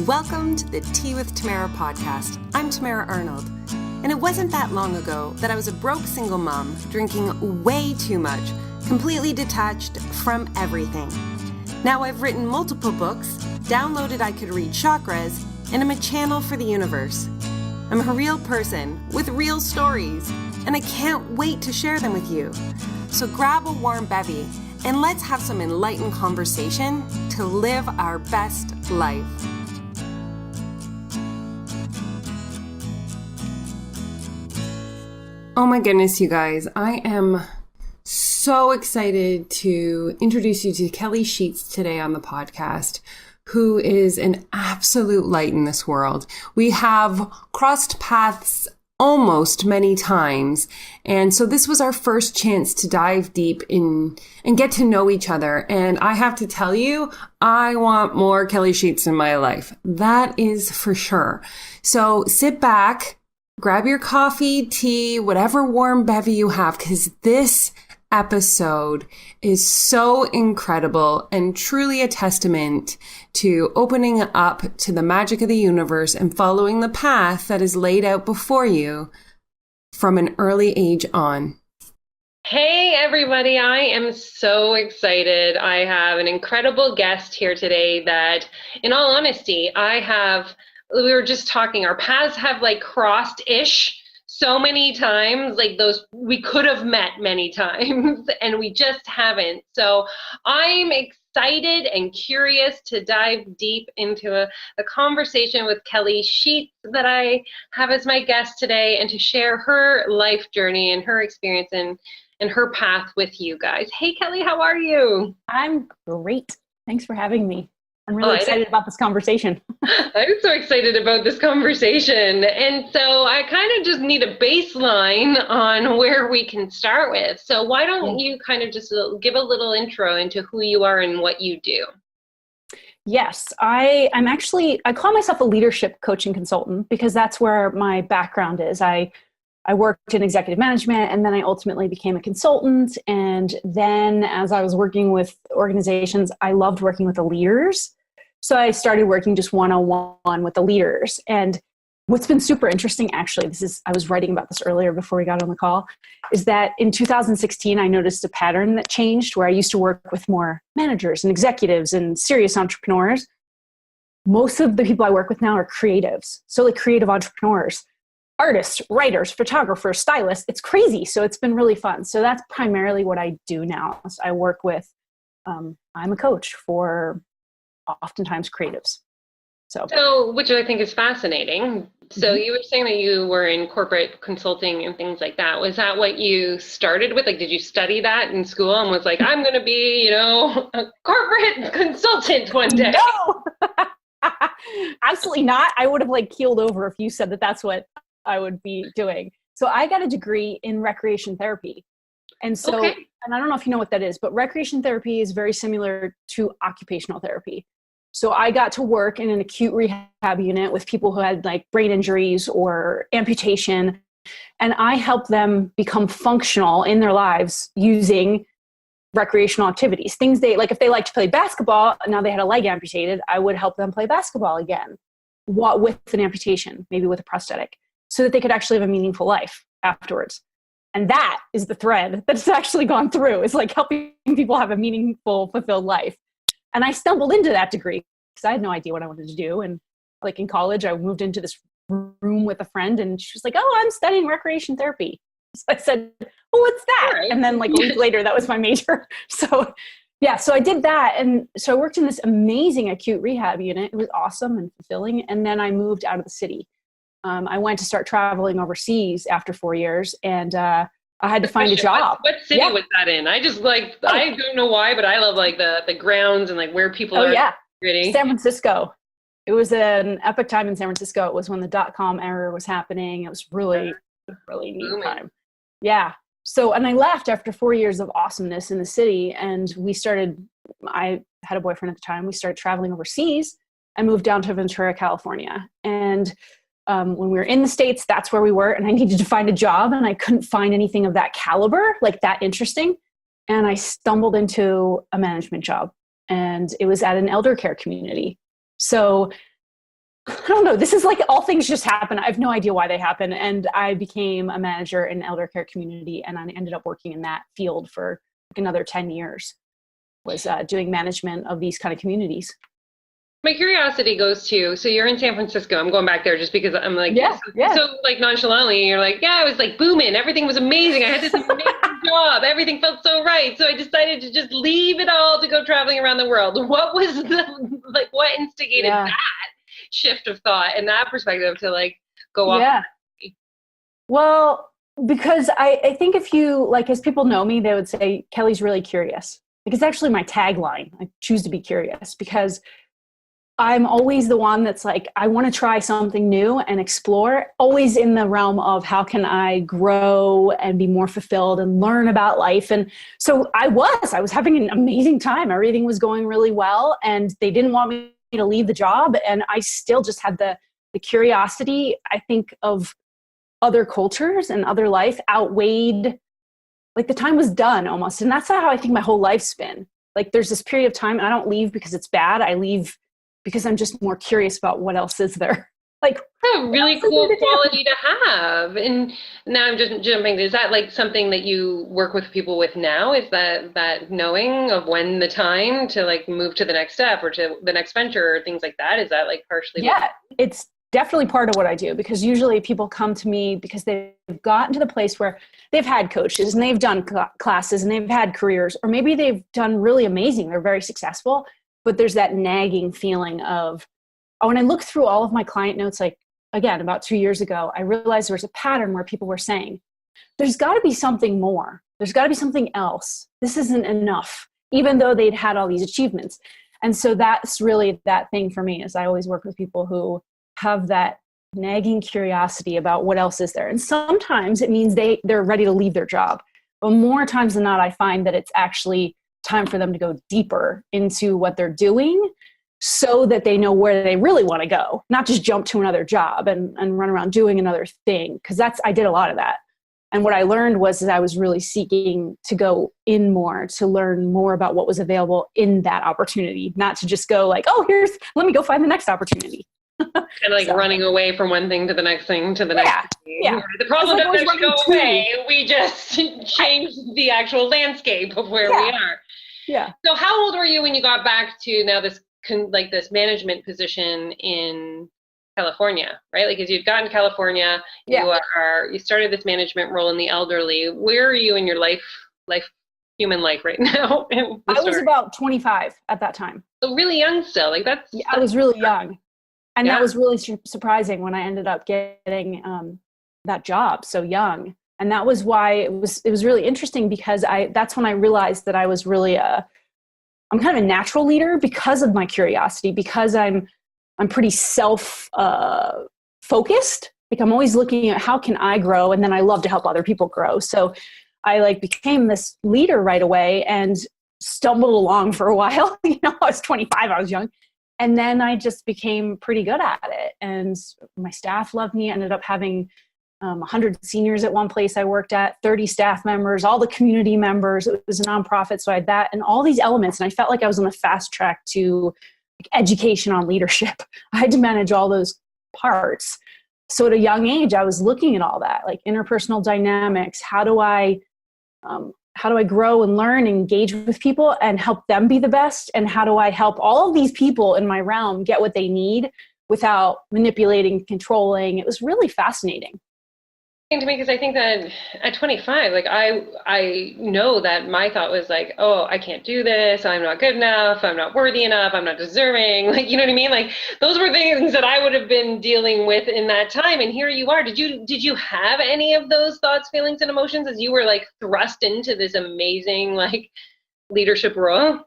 Welcome to the Tea with Tamara podcast. I'm Tamara Arnold, and it wasn't that long ago that I was a broke single mom drinking way too much, completely detached from everything. Now I've written multiple books, downloaded I Could Read Chakras, and I'm a channel for the universe. I'm a real person with real stories, and I can't wait to share them with you. So grab a warm bevy and let's have some enlightened conversation to live our best life. Oh my goodness, you guys. I am so excited to introduce you to Kelly Sheets today on the podcast, who is an absolute light in this world. We have crossed paths almost many times, and so this was our first chance to dive deep in and get to know each other. And I have to tell you, I want more Kelly Sheets in my life. That is for sure. So sit back, grab your coffee, tea, whatever warm bevy you have, because this episode is so incredible and truly a testament to opening up to the magic of the universe and following the path that is laid out before you from an early age on. Hey everybody, I am so excited. I have an incredible guest here today that, in all honesty, we were just talking, our paths have crossed-ish so many times, we could have met many times and we just haven't. So I'm excited and curious to dive deep into a conversation with Kelly Sheets that I have as my guest today, and to share her life journey and her experience and her path with you guys. Hey Kelly, how are you? I'm great. Thanks for having me. I'm really excited about this conversation. I'm so excited about this conversation. And so I kind of just need a baseline on where we can start with. So why don't you kind of just give a little intro into who you are and what you do? Yes, I call myself a leadership coaching consultant because that's where my background is. I worked in executive management, and then I ultimately became a consultant. And then as I was working with organizations, I loved working with the leaders. So I started working just one-on-one with the leaders. And what's been super interesting, actually, I was writing about this earlier before we got on the call, is that in 2016, I noticed a pattern that changed where I used to work with more managers and executives and serious entrepreneurs. Most of the people I work with now are creatives. So creative entrepreneurs, artists, writers, photographers, stylists. It's crazy. So it's been really fun. So that's primarily what I do now. So I work with, I'm a coach for oftentimes creatives. So which I think is fascinating. So you were saying that you were in corporate consulting and things like that. Was that what you started with? Did you study that in school and was like, I'm going to be, a corporate consultant one day? No, absolutely not. I would have keeled over if you said that that's what I would be doing. So I got a degree in recreation therapy. And so, And I don't know if you know what that is, but recreation therapy is very similar to occupational therapy. So I got to work in an acute rehab unit with people who had brain injuries or amputation, and I helped them become functional in their lives using recreational activities. Things if they like to play basketball, now they had a leg amputated, I would help them play basketball again, with an amputation, maybe with a prosthetic, so that they could actually have a meaningful life afterwards. And that is the thread that's actually gone through, is helping people have a meaningful, fulfilled life. And I stumbled into that degree because I had no idea what I wanted to do. And in college, I moved into this room with a friend and she was like, oh, I'm studying recreation therapy. So I said, well, what's that? Right. And then a week later, that was my major. So I did that. And so I worked in this amazing acute rehab unit. It was awesome and fulfilling. And then I moved out of the city. I went to start traveling overseas after 4 years, and I had to find a job. What city was that in? I just I don't know why, but I love the grounds and where people are. Yeah. Really? San Francisco. It was an epic time in San Francisco. It was when the .com era was happening. It was really, really neat time. Yeah. So, and I left after 4 years of awesomeness in the city, and I had a boyfriend at the time. We started traveling overseas. I moved down to Ventura, California. And when we were in the States, that's where we were. And I needed to find a job, and I couldn't find anything of that caliber, that interesting. And I stumbled into a management job, and it was at an elder care community. So I don't know. This is like all things just happen. I have no idea why they happen. And I became a manager in elder care community, and I ended up working in that field for like another 10 years, was doing management of these kind of communities. My curiosity goes to, so you're in San Francisco. I'm going back there just because I'm like, Yeah. so like nonchalantly, you're like, yeah, I was like booming. Everything was amazing. I had this amazing job. Everything felt so right. So I decided to just leave it all to go traveling around the world. What was what instigated that shift of thought and that perspective to like go off? Yeah. Well, because I think if you, like, as people know me, they would say, Kelly's really curious. Like, it's actually my tagline. I choose to be curious because I'm always the one that's like, I want to try something new and explore, always in the realm of how can I grow and be more fulfilled and learn about life. And so I was having an amazing time. Everything was going really well, and they didn't want me to leave the job. And I still just had the curiosity, I think, of other cultures and other life outweighed, like the time was done almost. And that's how I think my whole life's been. Like there's this period of time, and I don't leave because it's bad. I leave because I'm just more curious about what else is there. Like, a really cool quality to have. And now I'm just jumping. Is that like something that you work with people with now? Is that knowing of when the time to like move to the next step or to the next venture or things like that? Is that like partially? Yeah, it's definitely part of what I do, because usually people come to me because they've gotten to the place where they've had coaches and they've done classes and they've had careers, or maybe they've done really amazing. They're very successful. But there's that nagging feeling of, oh, when I look through all of my client notes, like, again, about 2 years ago, I realized there was a pattern where people were saying, there's got to be something more. There's got to be something else. This isn't enough, even though they'd had all these achievements. And so that's really that thing for me, is I always work with people who have that nagging curiosity about what else is there. And sometimes it means they're ready to leave their job. But more times than not, I find that it's actually time for them to go deeper into what they're doing so that they know where they really want to go, not just jump to another job and run around doing another thing. Because I did a lot of that. And what I learned was that I was really seeking to go in more, to learn more about what was available in that opportunity, not to just go like, oh, let me go find the next opportunity. And like running away from one thing to the next thing to the next thing. Yeah. The problem doesn't actually go away. We just change the actual landscape of where we are. Yeah. So how old were you when you got back to now this this management position in California, right? Like, as you'd gotten to California, you started this management role in the elderly. Where are you in your human life right now? I was about 25 at that time. So really young still. Like I was really young. And that was really surprising when I ended up getting that job so young. And that was why it was really interesting, because that's when I realized that I was really I'm kind of a natural leader because of my curiosity, because I'm pretty self focused. Like, I'm always looking at how can I grow, and then I love to help other people grow. So I became this leader right away and stumbled along for a while. I was 25, I was young. And then I just became pretty good at it. And my staff loved me. I ended up having 100 seniors at one place I worked at, 30 staff members, all the community members. It was a nonprofit, so I had that and all these elements. And I felt like I was on the fast track to education on leadership. I had to manage all those parts. So at a young age, I was looking at all that, like interpersonal dynamics. How do I grow and learn and engage with people and help them be the best? And how do I help all of these people in my realm get what they need without manipulating, controlling? It was really fascinating. To me, because I think that at 25, like I know that my thought was like, oh, I can't do this. I'm not good enough. I'm not worthy enough. I'm not deserving. Like, you know what I mean? Like, those were things that I would have been dealing with in that time. And here you are. Did you have any of those thoughts, feelings, and emotions as you were like thrust into this amazing like leadership role?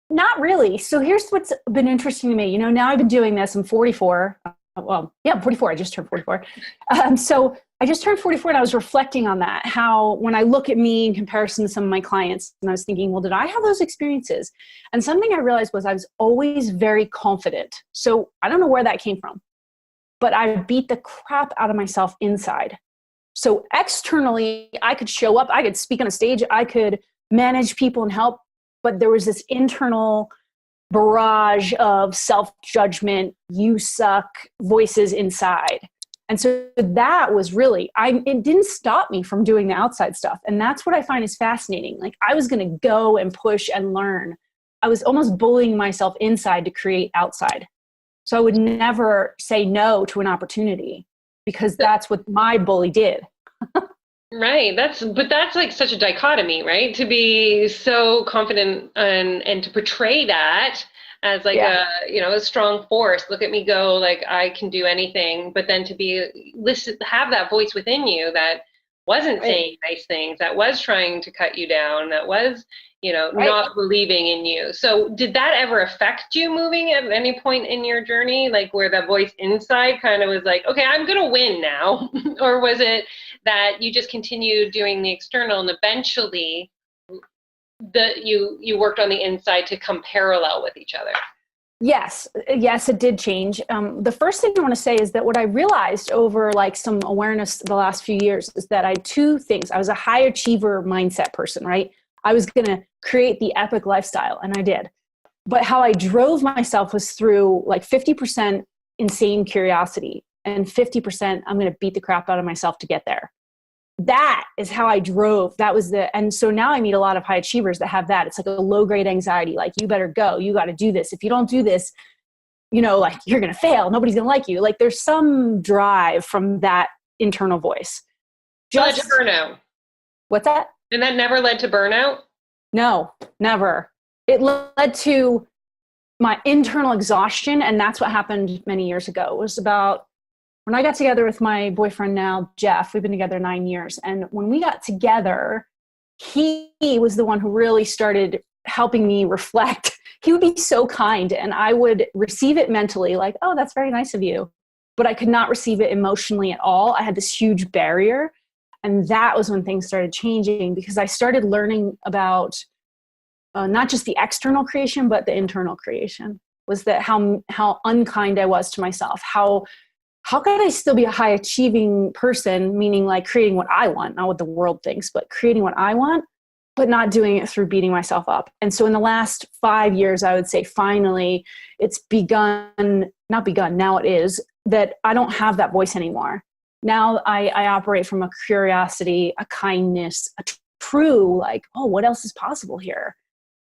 Not really. So here's what's been interesting to me. Now I've been doing this. I'm 44. I'm 44. I just turned 44. So I just turned 44, and I was reflecting on that, how when I look at me in comparison to some of my clients, and I was thinking, well, did I have those experiences? And something I realized was I was always very confident. So I don't know where that came from, but I beat the crap out of myself inside. So externally, I could show up, I could speak on a stage, I could manage people and help, but there was this internal barrage of self-judgment, you suck voices inside. And so that was really, it didn't stop me from doing the outside stuff. And that's what I find is fascinating. Like I was going to go and push and learn. I was almost bullying myself inside to create outside. So I would never say no to an opportunity because that's what my bully did. Right. But that's like such a dichotomy, right? To be so confident and to portray that as like a strong force. Look at me go, like I can do anything. But then to have that voice within you that wasn't saying nice things, that was trying to cut you down, that was, not believing in you. So did that ever affect you moving at any point in your journey? Like where that voice inside kind of was like, okay, I'm going to win now. Or was it that you just continued doing the external and eventually you worked on the inside to come parallel with each other? Yes, it did change. The first thing I want to say is that what I realized over like some awareness the last few years is that I had two things. I was a high achiever mindset person, right? I was going to create the epic lifestyle, and I did. But how I drove myself was through like 50% insane curiosity and 50% I'm going to beat the crap out of myself to get there. That is how I drove. And so now I meet a lot of high achievers that have that. It's like a low grade anxiety. Like you better go, you got to do this. If you don't do this, like you're going to fail. Nobody's going to like you. Like there's some drive from that internal voice. Led to burnout. What's that? And that never led to burnout? No, never. It led to my internal exhaustion. And that's what happened many years ago. It was about when I got together with my boyfriend now, Jeff. We've been together 9 years. And when we got together, he was the one who really started helping me reflect. He would be so kind and I would receive it mentally like, oh, that's very nice of you. But I could not receive it emotionally at all. I had this huge barrier. And that was when things started changing because I started learning about not just the external creation, but the internal creation. Was that how unkind I was to myself? How could I still be a high achieving person, meaning like creating what I want, not what the world thinks, but creating what I want, but not doing it through beating myself up. And so in the last 5 years, I would say finally it's not begun, now it is, that I don't have that voice anymore. Now I operate from a curiosity, a kindness, a true like, oh, what else is possible here?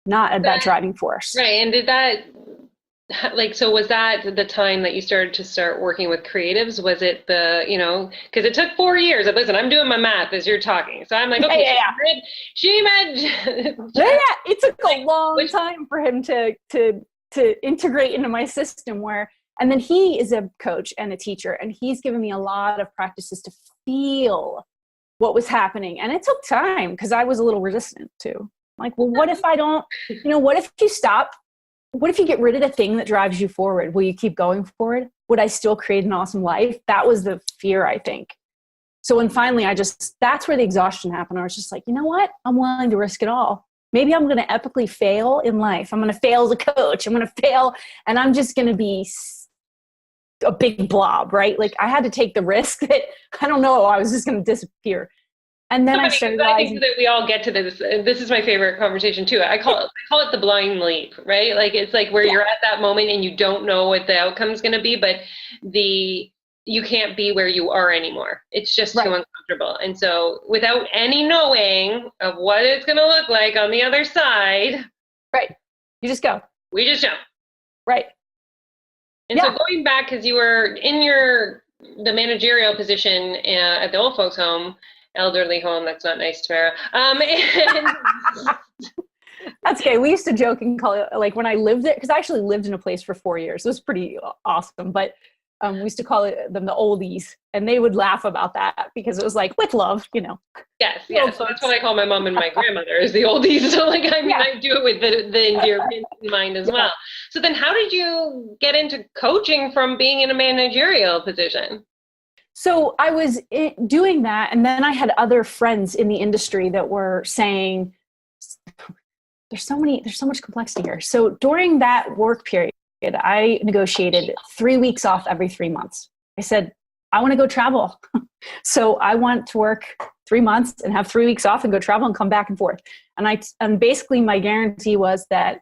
Not that driving force. Right. And did that, so was that the time that you started to working with creatives? Was it because it took 4 years. Listen, I'm doing my math as you're talking. So I'm like, okay, she read. It took a long time for him to integrate into my system and then he is a coach and a teacher, and he's given me a lot of practices to feel what was happening. And it took time because I was a little resistant too. Like, well, what if I don't, what if you stop? What if you get rid of the thing that drives you forward? Will you keep going forward? Would I still create an awesome life? That was the fear, I think. So when finally that's where the exhaustion happened. I was just like, you know what? I'm willing to risk it all. Maybe I'm going to epically fail in life. I'm going to fail as a coach. I'm going to fail and I'm just going to be a big blob, right? Like I had to take the risk that I don't know, I was just going to disappear. And then I started realizing, I think that we all get to this. This is my favorite conversation too. I call it the blind leap, right? Like it's like where you're at that moment and you don't know what the outcome is going to be, but you can't be where you are anymore. It's just too uncomfortable. And so without any knowing of what it's going to look like on the other side, right? You just go. We just jump. Right. And so going back, because you were in the managerial position at the old folks home, elderly home. That's not nice, Tamara. That's okay. We used to joke and call it like when I lived there, because I actually lived in a place for 4 years. It was pretty awesome. But we used to call them the oldies, and they would laugh about that because it was like with love, Yes. So that's what I call my mom and my grandmother is the oldies. So like, I do it with the endearment in mind as well. So then how did you get into coaching from being in a managerial position? So I was doing that. And then I had other friends in the industry that were saying, there's so much complexity here. So during that work period, I negotiated 3 weeks off every 3 months. I said, I want to go travel. So I want to work 3 months and have 3 weeks off and go travel and come back and forth. And basically my guarantee was that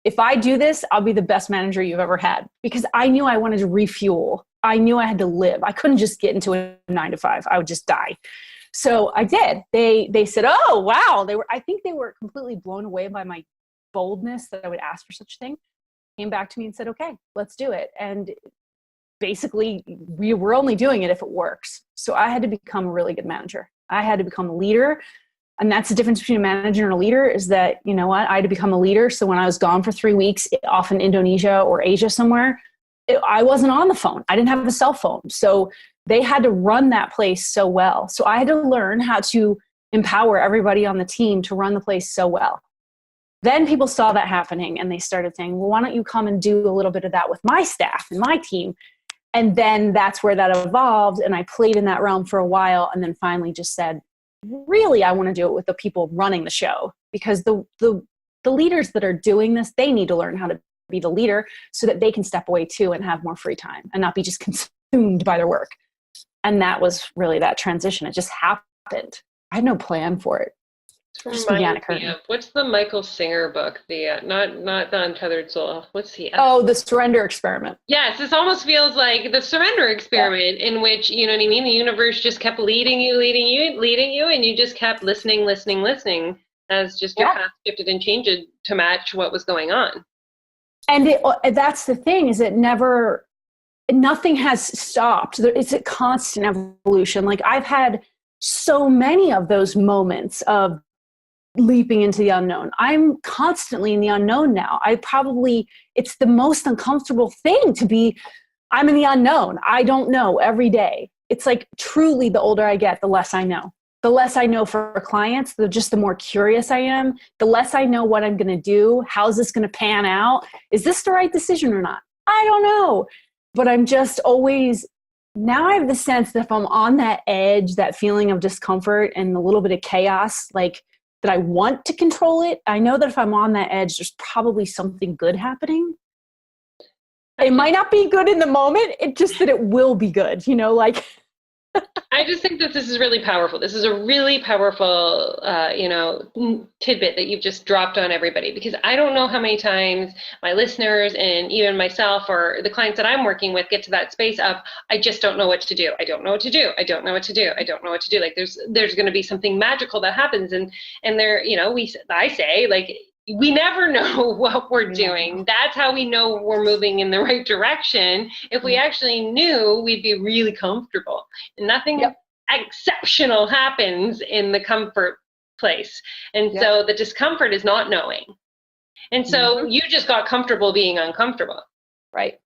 if I do this, I'll be the best manager you've ever had, because I knew I wanted to refuel. I knew I had to live. I couldn't just get into a 9 to 5. I would just die. So I did. They said, oh, wow. I think they were completely blown away by my boldness that I would ask for such a thing. Came back to me and said, okay, let's do it. And basically we were only doing it if it works. So I had to become a really good manager. I had to become a leader. And that's the difference between a manager and a leader, is that, you know what, I had to become a leader. So when I was gone for 3 weeks, off in Indonesia or Asia somewhere, I wasn't on the phone. I didn't have a cell phone. So they had to run that place so well. So I had to learn how to empower everybody on the team to run the place so well. Then people saw that happening and they started saying, well, why don't you come and do a little bit of that with my staff and my team? And then that's where that evolved. And I played in that realm for a while, and then finally just said, really, I want to do it with the people running the show, because the leaders that are doing this, they need to learn how to be the leader so that they can step away too and have more free time and not be just consumed by their work. And that was really that transition. It just happened. I had no plan for it. Just began occurring. What's the Michael Singer book? The not the Untethered Soul. What's he? Oh, the Surrender Experiment. Yes, this almost feels like the Surrender Experiment, in which, you know what I mean, the universe just kept leading you, and you just kept listening as just your path shifted and changed to match what was going on. And that's the thing, is nothing has stopped. It's a constant evolution. Like, I've had so many of those moments of leaping into the unknown. I'm constantly in the unknown now. It's the most uncomfortable thing to be. I'm in the unknown. I don't know every day. It's like, truly, the older I get, the less I know. The less I know for clients, the more curious I am. The less I know what I'm going to do. How's this going to pan out? Is this the right decision or not? I don't know. But I'm just always, now I have the sense that if I'm on that edge, that feeling of discomfort and a little bit of chaos, like, that I want to control it, I know that if I'm on that edge, there's probably something good happening. It might not be good in the moment, it's just that it will be good, like. I just think that this is really powerful. This is a really powerful, tidbit that you've just dropped on everybody, because I don't know how many times my listeners and even myself or the clients that I'm working with get to that space of, I just don't know what to do. I don't know what to do. I don't know what to do. I don't know what to do. Like, there's going to be something magical that happens. And there, I say, like, we never know what we're doing. That's how we know we're moving in the right direction. If we actually knew, we'd be really comfortable. And nothing exceptional happens in the comfort place. And so the discomfort is not knowing. And so you just got comfortable being uncomfortable. Right.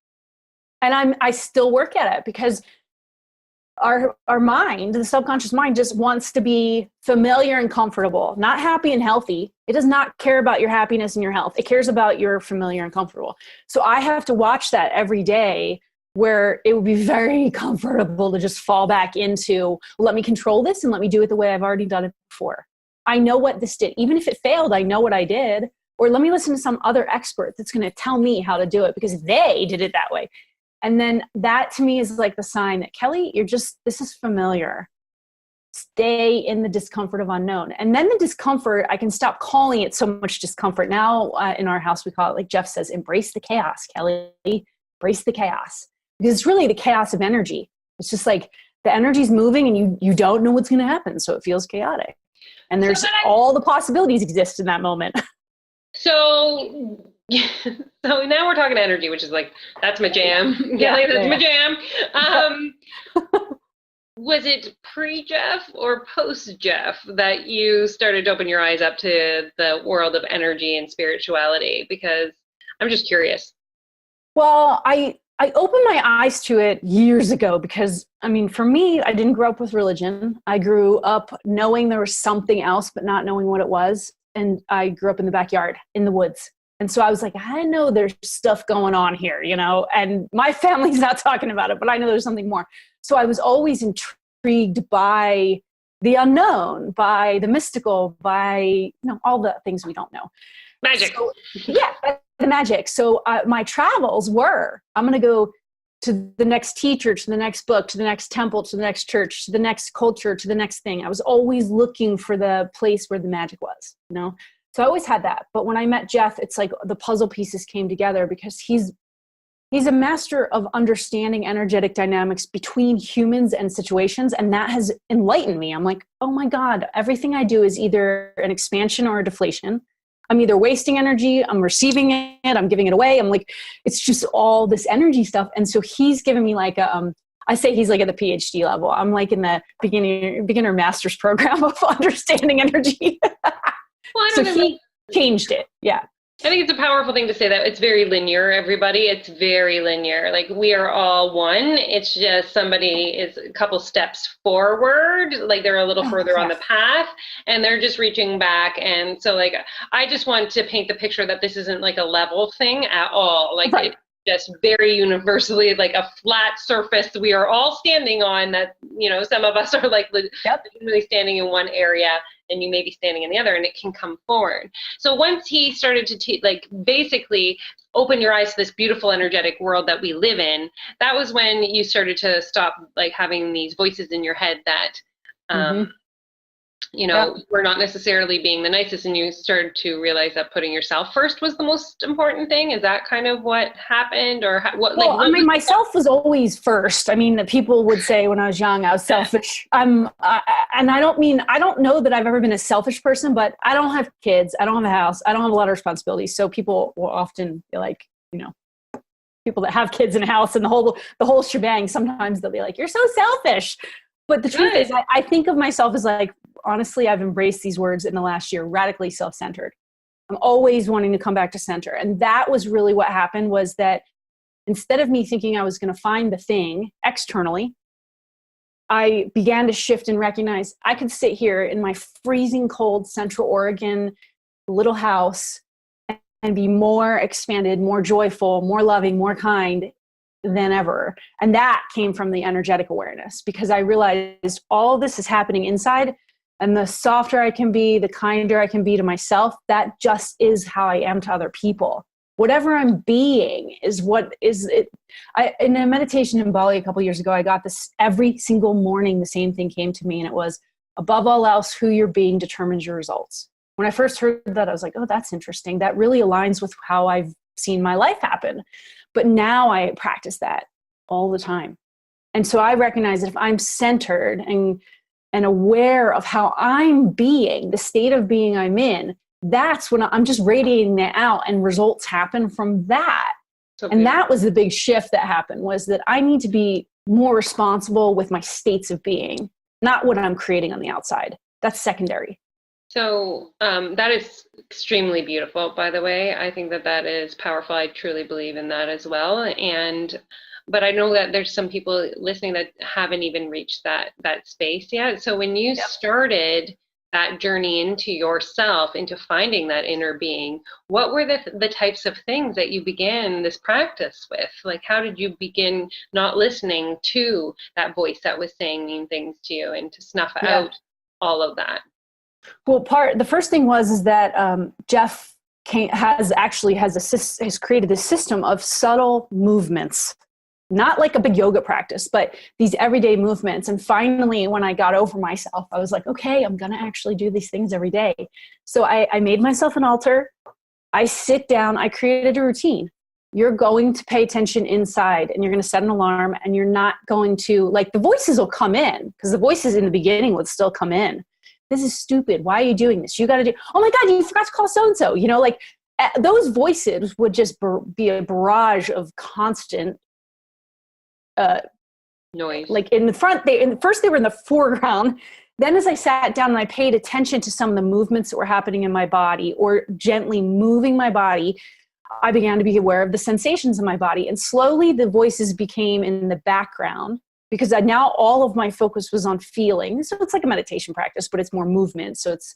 And I still work at it, because our mind, the subconscious mind, just wants to be familiar and comfortable, not happy and healthy. It does not care about your happiness and your health. It cares about your familiar and comfortable. So I have to watch that every day, where it would be very comfortable to just fall back into, let me control this and let me do it the way I've already done it before. I know what this did. Even if it failed, I know what I did. Or let me listen to some other expert that's going to tell me how to do it, because they did it that way. And then that, to me, is like the sign that, Kelly, this is familiar. Stay in the discomfort of unknown. And then the discomfort, I can stop calling it so much discomfort. Now in our house, we call it, like Jeff says, embrace the chaos, Kelly. Embrace the chaos. Because it's really the chaos of energy. It's just like the energy's moving and you don't know what's going to happen. So it feels chaotic. And there's all the possibilities exist in that moment. So now we're talking energy, which is like, that's my jam. That's my jam. Was it pre-Jeff or post-Jeff that you started to open your eyes up to the world of energy and spirituality? Because I'm just curious. Well, I opened my eyes to it years ago, because, for me, I didn't grow up with religion. I grew up knowing there was something else, but not knowing what it was. And I grew up in the backyard, in the woods. And so I was like, I know there's stuff going on here, and my family's not talking about it, but I know there's something more. So I was always intrigued by the unknown, by the mystical, by, all the things we don't know. Magic. So, the magic. So my travels were, I'm going to go to the next teacher, to the next book, to the next temple, to the next church, to the next culture, to the next thing. I was always looking for the place where the magic was, So I always had that. But when I met Jeff, it's like the puzzle pieces came together because he's a master of understanding energetic dynamics between humans and situations. And that has enlightened me. I'm like, oh my God, everything I do is either an expansion or a deflation. I'm either wasting energy, I'm receiving it, I'm giving it away. I'm like, it's just all this energy stuff. And so he's given me like I say he's like at the PhD level. I'm like in the beginner master's program of understanding energy. Well, I So don't he changed it. Yeah. I think it's a powerful thing to say that it's very linear, everybody. It's very linear. Like we are all one. It's just somebody is a couple steps forward, like they're a little further on the path and they're just reaching back. And so like, I just want to paint the picture that this isn't like a level thing at all. Like it's just very universally like a flat surface we are all standing on that, some of us are like really standing in one area and you may be standing in the other and it can come forward. So once he started to basically open your eyes to this beautiful energetic world that we live in, that was when you started to stop like having these voices in your head that, were not necessarily being the nicest, and you started to realize that putting yourself first was the most important thing. Is that kind of what happened, or what? Well, I mean, myself was always first. I mean, that people would say when I was young, I was selfish. And I don't know that I've ever been a selfish person, but I don't have kids. I don't have a house. I don't have a lot of responsibilities. So people will often be like, people that have kids in a house and the whole shebang, sometimes they'll be like, you're so selfish. But the truth is, I think of myself as like, honestly, I've embraced these words in the last year, radically self-centered. I'm always wanting to come back to center. And that was really what happened, was that instead of me thinking I was going to find the thing externally, I began to shift and recognize I could sit here in my freezing cold Central Oregon little house and be more expanded, more joyful, more loving, more kind than ever. And that came from the energetic awareness, because I realized all this is happening inside, and the softer I can be, the kinder I can be to myself, that just is how I am to other people. Whatever I'm being is what is it. In a meditation in Bali a couple years ago, I got this every single morning. The same thing came to me, and it was, above all else, who you're being determines your results. When I first heard that, I was like, oh, that's interesting. That really aligns with how I've seen my life happen. But now I practice that all the time. And so I recognize that if I'm centered and aware of how I'm being, the state of being I'm in, that's when I'm just radiating that out, and results happen from that. And that was the big shift that happened, was that I need to be more responsible with my states of being, not what I'm creating on the outside. That's secondary. So that is extremely beautiful, by the way. I think that is powerful. I truly believe in that as well. But I know that there's some people listening that haven't even reached that space yet. So when you started that journey into yourself, into finding that inner being, what were the types of things that you began this practice with? Like, how did you begin not listening to that voice that was saying mean things to you, and to snuff out all of that? Well, the first thing is that Jeff has created this system of subtle movements, not like a big yoga practice, but these everyday movements. And finally, when I got over myself, I was like, okay, I'm going to actually do these things every day. So I made myself an altar. I sit down. I created a routine. You're going to pay attention inside, and you're going to set an alarm, and you're not going to, like, the voices will come in, because the voices in the beginning would still come in. This is stupid. Why are you doing this? You got to do, oh my God, you forgot to call so-and-so. Those voices would just be a barrage of constant noise. Like in the front, first they were in the foreground. Then as I sat down and I paid attention to some of the movements that were happening in my body, or gently moving my body, I began to be aware of the sensations in my body. And slowly the voices became in the background, because now all of my focus was on feeling. So it's like a meditation practice, but it's more movement. So it's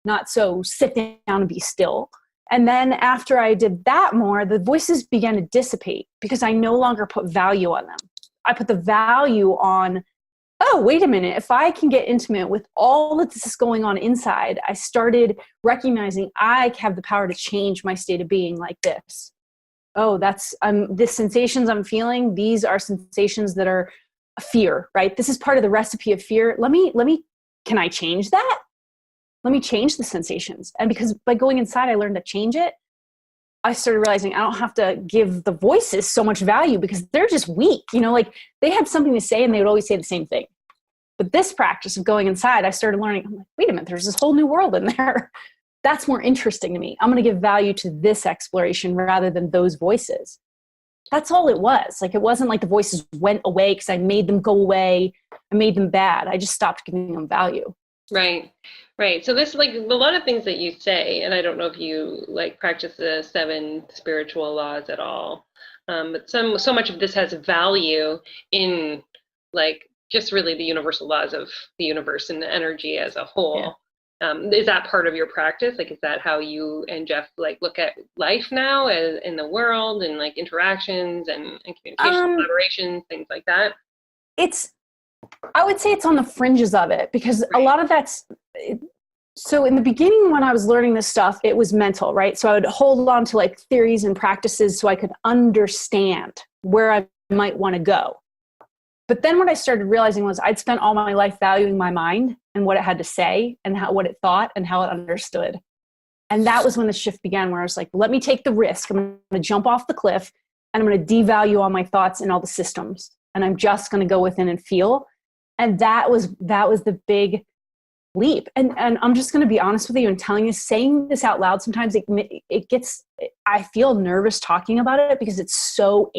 not so sit down and be still. And then after I did that more, the voices began to dissipate, because I no longer put value on them. I put the value on, oh, wait a minute, if I can get intimate with all that this is going on inside, I started recognizing I have the power to change my state of being like this. Oh, the sensations I'm feeling, these are sensations that are fear, right? This is part of the recipe of fear. Can I change that? let me change the sensations. And because by going inside, I learned to change it. I started realizing I don't have to give the voices so much value because they're just weak. You know, like they had something to say and they would always say the same thing. But this practice of going inside, I started learning, I'm like, wait a minute, there's this whole new world in there. That's more interesting to me. I'm going to give value to this exploration rather than those voices. That's all it was. Like, it wasn't like the voices went away because I made them go away. I made them bad. I just stopped giving them value. Right. Right. So this, like, a lot of things that you say, and I don't know if you like practice the 7 spiritual laws at all, but so much of this has value in, like, just really the universal laws of the universe and the energy as a whole. Yeah. Is that part of your practice? Like, is that how you and Jeff like look at life now as, in the world, and like interactions and communication, collaboration, things like that? I would say it's on the fringes of it, because a lot of that's, so in the beginning when I was learning this stuff, it was mental, right? So I would hold on to like theories and practices so I could understand where I might want to go. But then what I started realizing was I'd spent all my life valuing my mind and what it had to say and what it thought and how it understood. And that was when the shift began, where I was like, let me take the risk. I'm going to jump off the cliff and I'm going to devalue all my thoughts and all the systems. And I'm just going to go within and feel. And that was the big leap. And I'm just going to be honest with you and telling you, saying this out loud, sometimes I feel nervous talking about it because it's so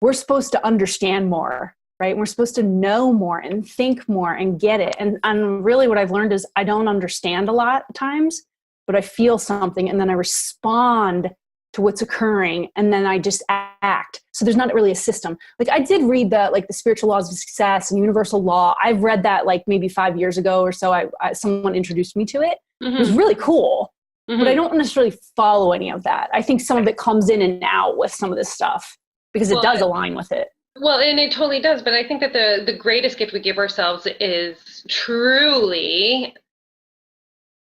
we're supposed to understand more, right? We're supposed to know more and think more and get it. And really what I've learned is I don't understand a lot of times, but I feel something and then I respond to what's occurring and then I just act. So there's not really a system. Like I did read the spiritual laws of success and universal law. I've read that like maybe 5 years ago or so. Someone introduced me to it. Mm-hmm. It was really cool, but I don't necessarily follow any of that. I think some of it comes in and out with some of this stuff because it does align with it. Well, and it totally does. But I think that the greatest gift we give ourselves is truly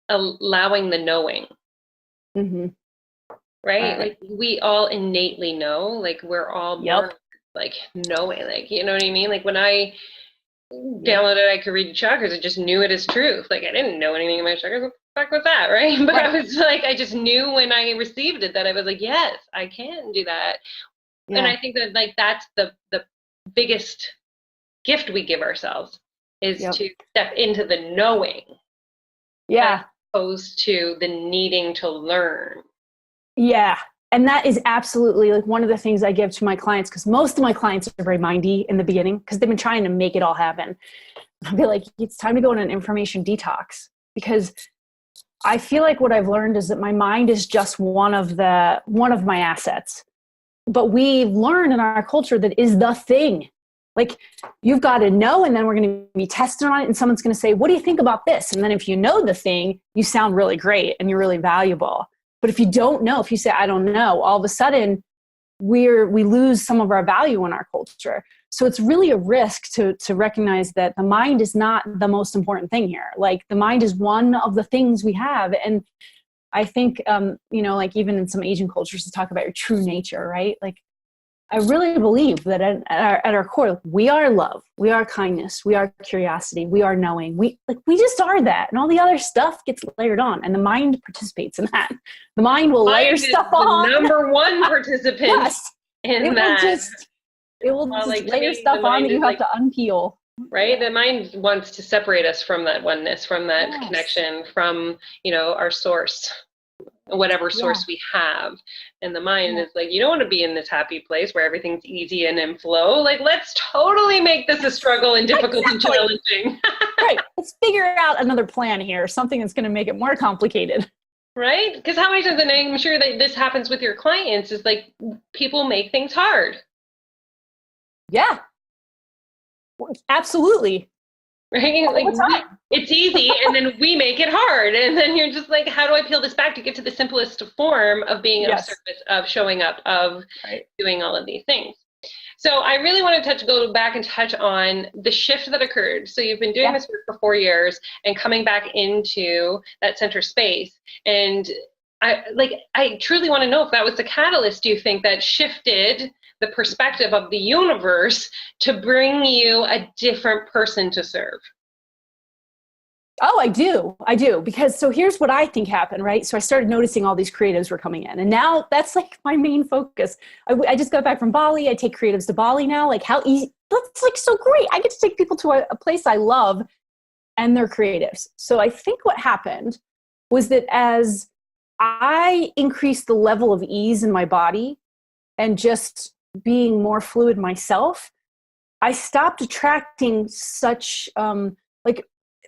allowing the knowing. Mm-hmm. Right? Like we all innately know, like we're all born, like knowing, like, you know what I mean? Like when I downloaded I could read chakras, I just knew it as truth. Like I didn't know anything about chakras. What the fuck was that? Right? But I was like, I just knew when I received it that I was like, yes, I can do that. Yeah. And I think that like that's the biggest gift we give ourselves is to step into the knowing. Yeah. As opposed to the needing to learn. Yeah. And that is absolutely like one of the things I give to my clients, because most of my clients are very mindy in the beginning because they've been trying to make it all happen. I'll be like, it's time to go on an information detox, because I feel like what I've learned is that my mind is just one of my assets. But we've learned in our culture that is the thing. Like you've got to know, and then we're going to be tested on it. And someone's going to say, what do you think about this? And then if you know the thing, you sound really great and you're really valuable. But if you don't know, if you say, I don't know, all of a sudden we lose some of our value in our culture. So it's really a risk to recognize that the mind is not the most important thing here. Like the mind is one of the things we have. And I think, like even in some Asian cultures to talk about your true nature, right? Like I really believe that at our core, we are love, we are kindness, we are curiosity, we are knowing. We just are that, and all the other stuff gets layered on, and the mind participates in that. The mind will layer stuff on. Number one participant yes. in that. It will just layer stuff on that you have to unpeel. Right? The mind wants to separate us from that oneness, from that connection, from, our source, whatever source we have. And the mind is like, you don't want to be in this happy place where everything's easy and in flow. Like, let's totally make this a struggle and difficult and challenging. Right. Let's figure out another plan here, something that's going to make it more complicated. Right? Because how many times, and I'm sure that this happens with your clients, is like people make things hard. Yeah. Absolutely. Right? Like it's easy, and then we make it hard. And then you're just like, how do I peel this back to get to the simplest form of being of service, of showing up, of doing all of these things? So I really want to go back and touch on the shift that occurred. So you've been doing this work for 4 years and coming back into that center space. And I truly want to know if that was the catalyst, do you think, that shifted the perspective of the universe to bring you a different person to serve? Oh, I do. I do. Because so here's what I think happened, right? So I started noticing all these creatives were coming in. And now that's like my main focus. I just got back from Bali. I take creatives to Bali now. Like how easy, that's like so great. I get to take people to a place I love and they're creatives. So I think what happened was that as I increased the level of ease in my body and just being more fluid myself, I stopped attracting such like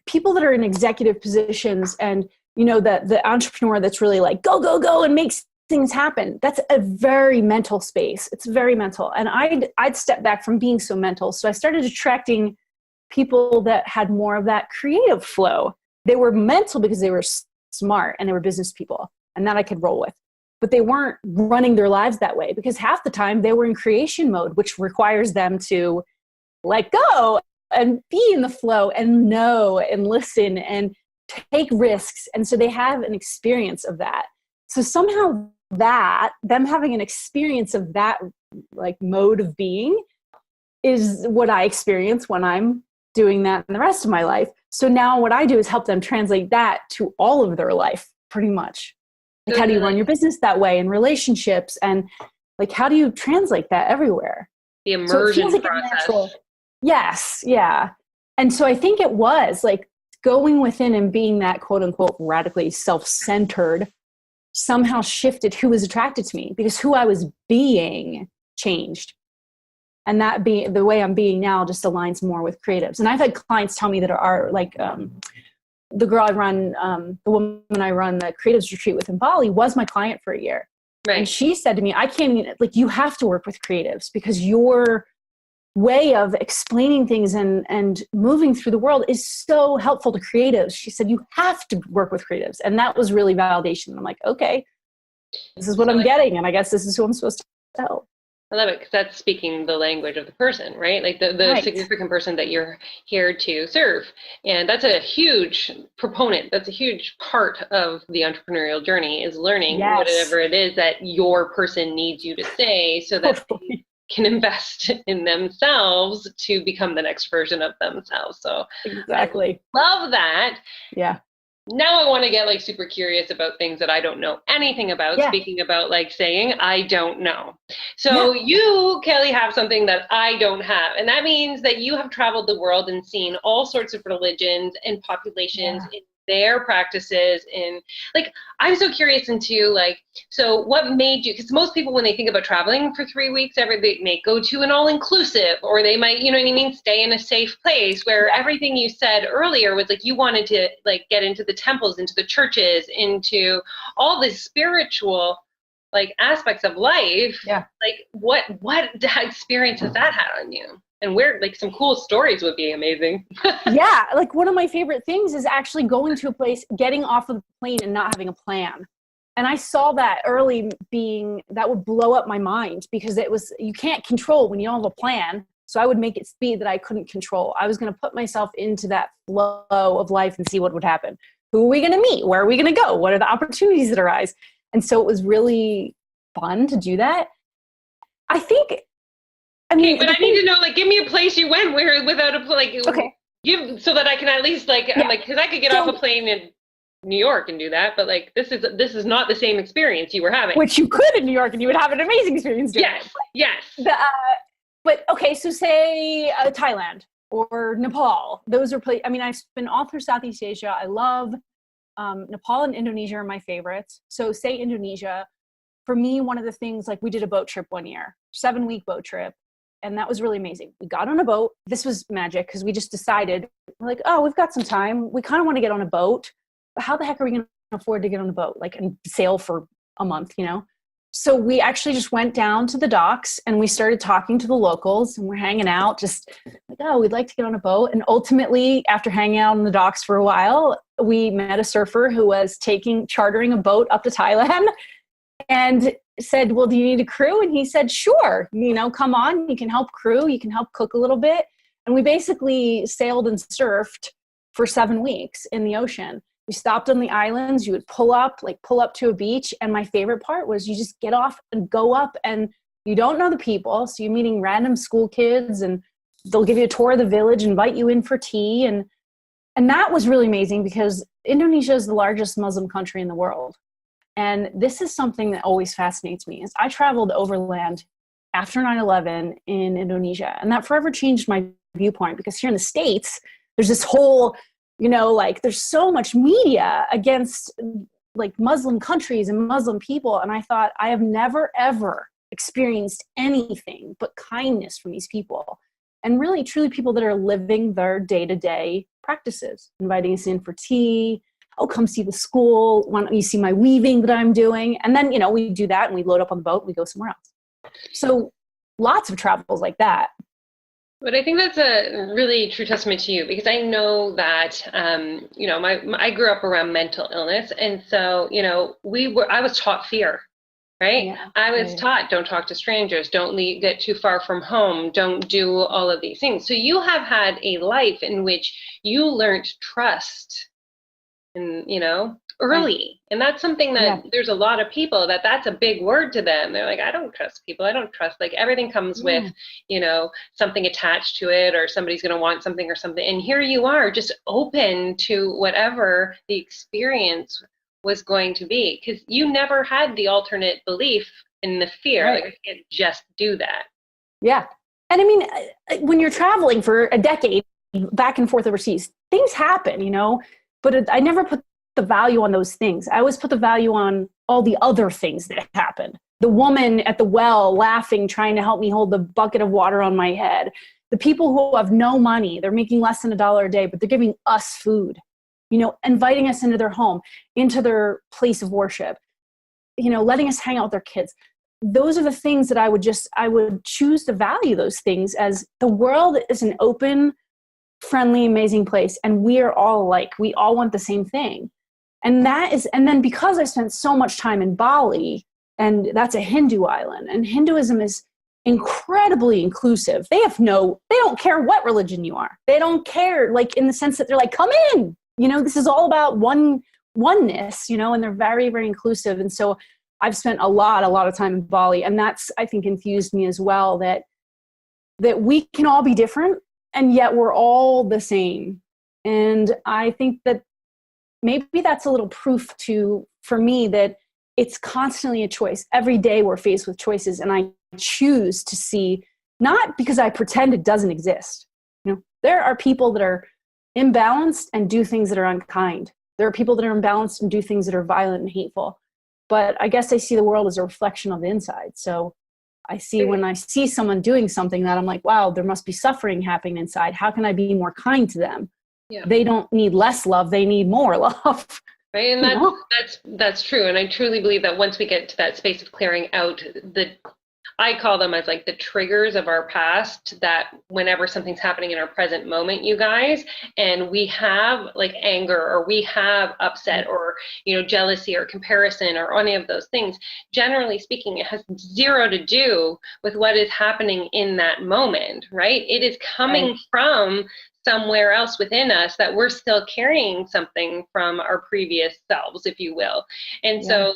people that are in executive positions and, you know, the entrepreneur that's really like, go, go, go and makes things happen. That's a very mental space. It's very mental. And I'd step back from being so mental. So I started attracting people that had more of that creative flow. They were mental because they were smart and they were business people, and that I could roll with. But they weren't running their lives that way because half the time they were in creation mode, which requires them to let go and be in the flow and know and listen and take risks. And so they have an experience of that. So somehow that, them having an experience of that like mode of being is what I experience when I'm doing that in the rest of my life. So now what I do is help them translate that to all of their life, pretty much. Like how do you run your business that way in relationships? And like, how do you translate that everywhere? The immersion process. Yes. Yeah. And so I think it was like going within and being that quote unquote radically self-centered somehow shifted who was attracted to me because who I was being changed. And that being the way I'm being now just aligns more with creatives. And I've had clients tell me that are like, the girl I run, the woman I run the creatives retreat with in Bali was my client for a year. Right. And she said to me, I can't, like, you have to work with creatives because your way of explaining things and moving through the world is so helpful to creatives. She said, you have to work with creatives. And that was really validation. I'm like, okay, this is what I'm getting. And I guess this is who I'm supposed to help. I love it because that's speaking the language of the person, right? Like the Right. significant person that you're here to serve. And that's a huge proponent. That's a huge part of the entrepreneurial journey is learning whatever it is that your person needs you to say so that they can invest in themselves to become the next version of themselves. So exactly. I love that. Yeah. Now I want to get like super curious about things that I don't know anything about, speaking about like saying, I don't know. So you, Kelly, have something that I don't have. And that means that you have traveled the world and seen all sorts of religions and populations in their practices. And like, I'm so curious into like, so what made you, because most people when they think about traveling for 3 weeks, they may go to an all-inclusive, or they might, you know what I mean, stay in a safe place where everything you said earlier was like, you wanted to like get into the temples, into the churches, into all the spiritual like aspects of life. Yeah. Like what experience has that had on you? And where, like, some cool stories would be amazing. Yeah, like one of my favorite things is actually going to a place, getting off of the plane and not having a plan. And I saw that early that would blow up my mind because it was, you can't control when you don't have a plan. So I would make it speed that I couldn't control. I was going to put myself into that flow of life and see what would happen. Who are we going to meet? Where are we going to go? What are the opportunities that arise? And so it was really fun to do that. I think, I mean, but I need to know, like, give me a place you went where without a, like, give so that I can at least, like, I'm like, because I could get off a plane in New York and do that, but like, this is not the same experience you were having. Which you could in New York, and you would have an amazing experience doing. Yes. But okay, so say Thailand or Nepal. Those are places. I mean, I've been all through Southeast Asia. I love Nepal and Indonesia are my favorites. So say Indonesia. For me, one of the things, like we did a boat trip one year, 7-week boat trip. And that was really amazing. We got on a boat. This was magic because we just decided, we're like, oh, we've got some time. We kind of want to get on a boat. But how the heck are we going to afford to get on a boat, like, and sail for a month, you know? So we actually just went down to the docks and we started talking to the locals and we're hanging out, just like, oh, we'd like to get on a boat. And ultimately, after hanging out on the docks for a while, we met a surfer who was chartering a boat up to Thailand and said, well, do you need a crew? And he said, sure, you know, come on, you can help crew, you can help cook a little bit. And we basically sailed and surfed for 7 weeks in the ocean. We stopped on the islands, you would pull up to a beach. And my favorite part was you just get off and go up and you don't know the people. So you're meeting random school kids and they'll give you a tour of the village, invite you in for tea. And And that was really amazing because Indonesia is the largest Muslim country in the world. And this is something that always fascinates me. Is I traveled overland after 9/11 in Indonesia, and that forever changed my viewpoint, because here in the States, there's this whole, like there's so much media against like Muslim countries and Muslim people. And I thought, I have never, ever experienced anything but kindness from these people. And really, truly people that are living their day-to-day practices, inviting us in for tea. Oh, come see the school. Why don't you see my weaving that I'm doing? And then, we do that and we load up on the boat and we go somewhere else. So lots of travels like that. But I think that's a really true testament to you, because I know that, I grew up around mental illness. And so, I was taught fear, right? Yeah, I was taught, don't talk to strangers, don't get too far from home, don't do all of these things. So you have had a life in which you learned trust, and early. And that's something that there's a lot of people that's a big word to them. They're like, I don't trust people. I don't trust, like everything comes with, something attached to it, or somebody's going to want something or something. And here you are, just open to whatever the experience was going to be, because you never had the alternate belief in the fear. Right. Like, I can't just do that. Yeah. And I mean, when you're traveling for a decade back and forth overseas, things happen, but I never put the value on those things. I always put the value on all the other things that happened. The woman at the well laughing, trying to help me hold the bucket of water on my head. The people who have no money, they're making less than $1 a day, but they're giving us food, inviting us into their home, into their place of worship, letting us hang out with their kids. Those are the things that I would choose to value those things, as the world is an open, friendly, amazing place. And we are all alike. We all want the same thing. And then because I spent so much time in Bali, and that's a Hindu island, and Hinduism is incredibly inclusive. They don't care what religion you are. They don't care, like in the sense that they're like, come in, this is all about oneness, and they're very, very inclusive. And so I've spent a lot of time in Bali, and that's, I think, infused me as well, that we can all be different, and yet we're all the same. And I think that maybe that's a little proof for me that it's constantly a choice. Every day we're faced with choices, and I choose to see, not because I pretend it doesn't exist. There are people that are imbalanced and do things that are unkind. There are people that are imbalanced and do things that are violent and hateful. But I guess I see the world as a reflection of the inside. So when I see someone doing something that I'm like, wow, there must be suffering happening inside. How can I be more kind to them? Yeah. They don't need less love. They need more love. Right. And that's true. And I truly believe that once we get to that space of clearing out I call them as like the triggers of our past, that whenever something's happening in our present moment, you guys, and we have like anger, or we have upset, or, jealousy or comparison, or any of those things, generally speaking, it has zero to do with what is happening in that moment, right? It is coming from somewhere else within us, that we're still carrying something from our previous selves, if you will. And so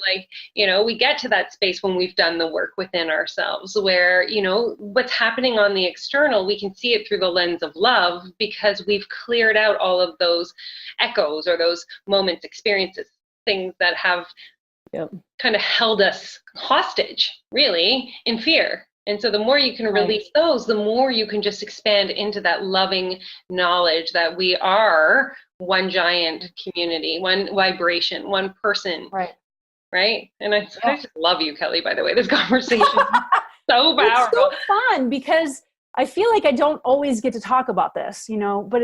we get to that space when we've done the work within ourselves, where, what's happening on the external, we can see it through the lens of love, because we've cleared out all of those echoes, or those moments, experiences, things that have kind of held us hostage, really, in fear. And so the more you can release those, the more you can just expand into that loving knowledge that we are one giant community, one vibration, one person. Right. And I just love you, Kelly, by the way. This conversation is so powerful. It's so fun, because I feel like I don't always get to talk about this, but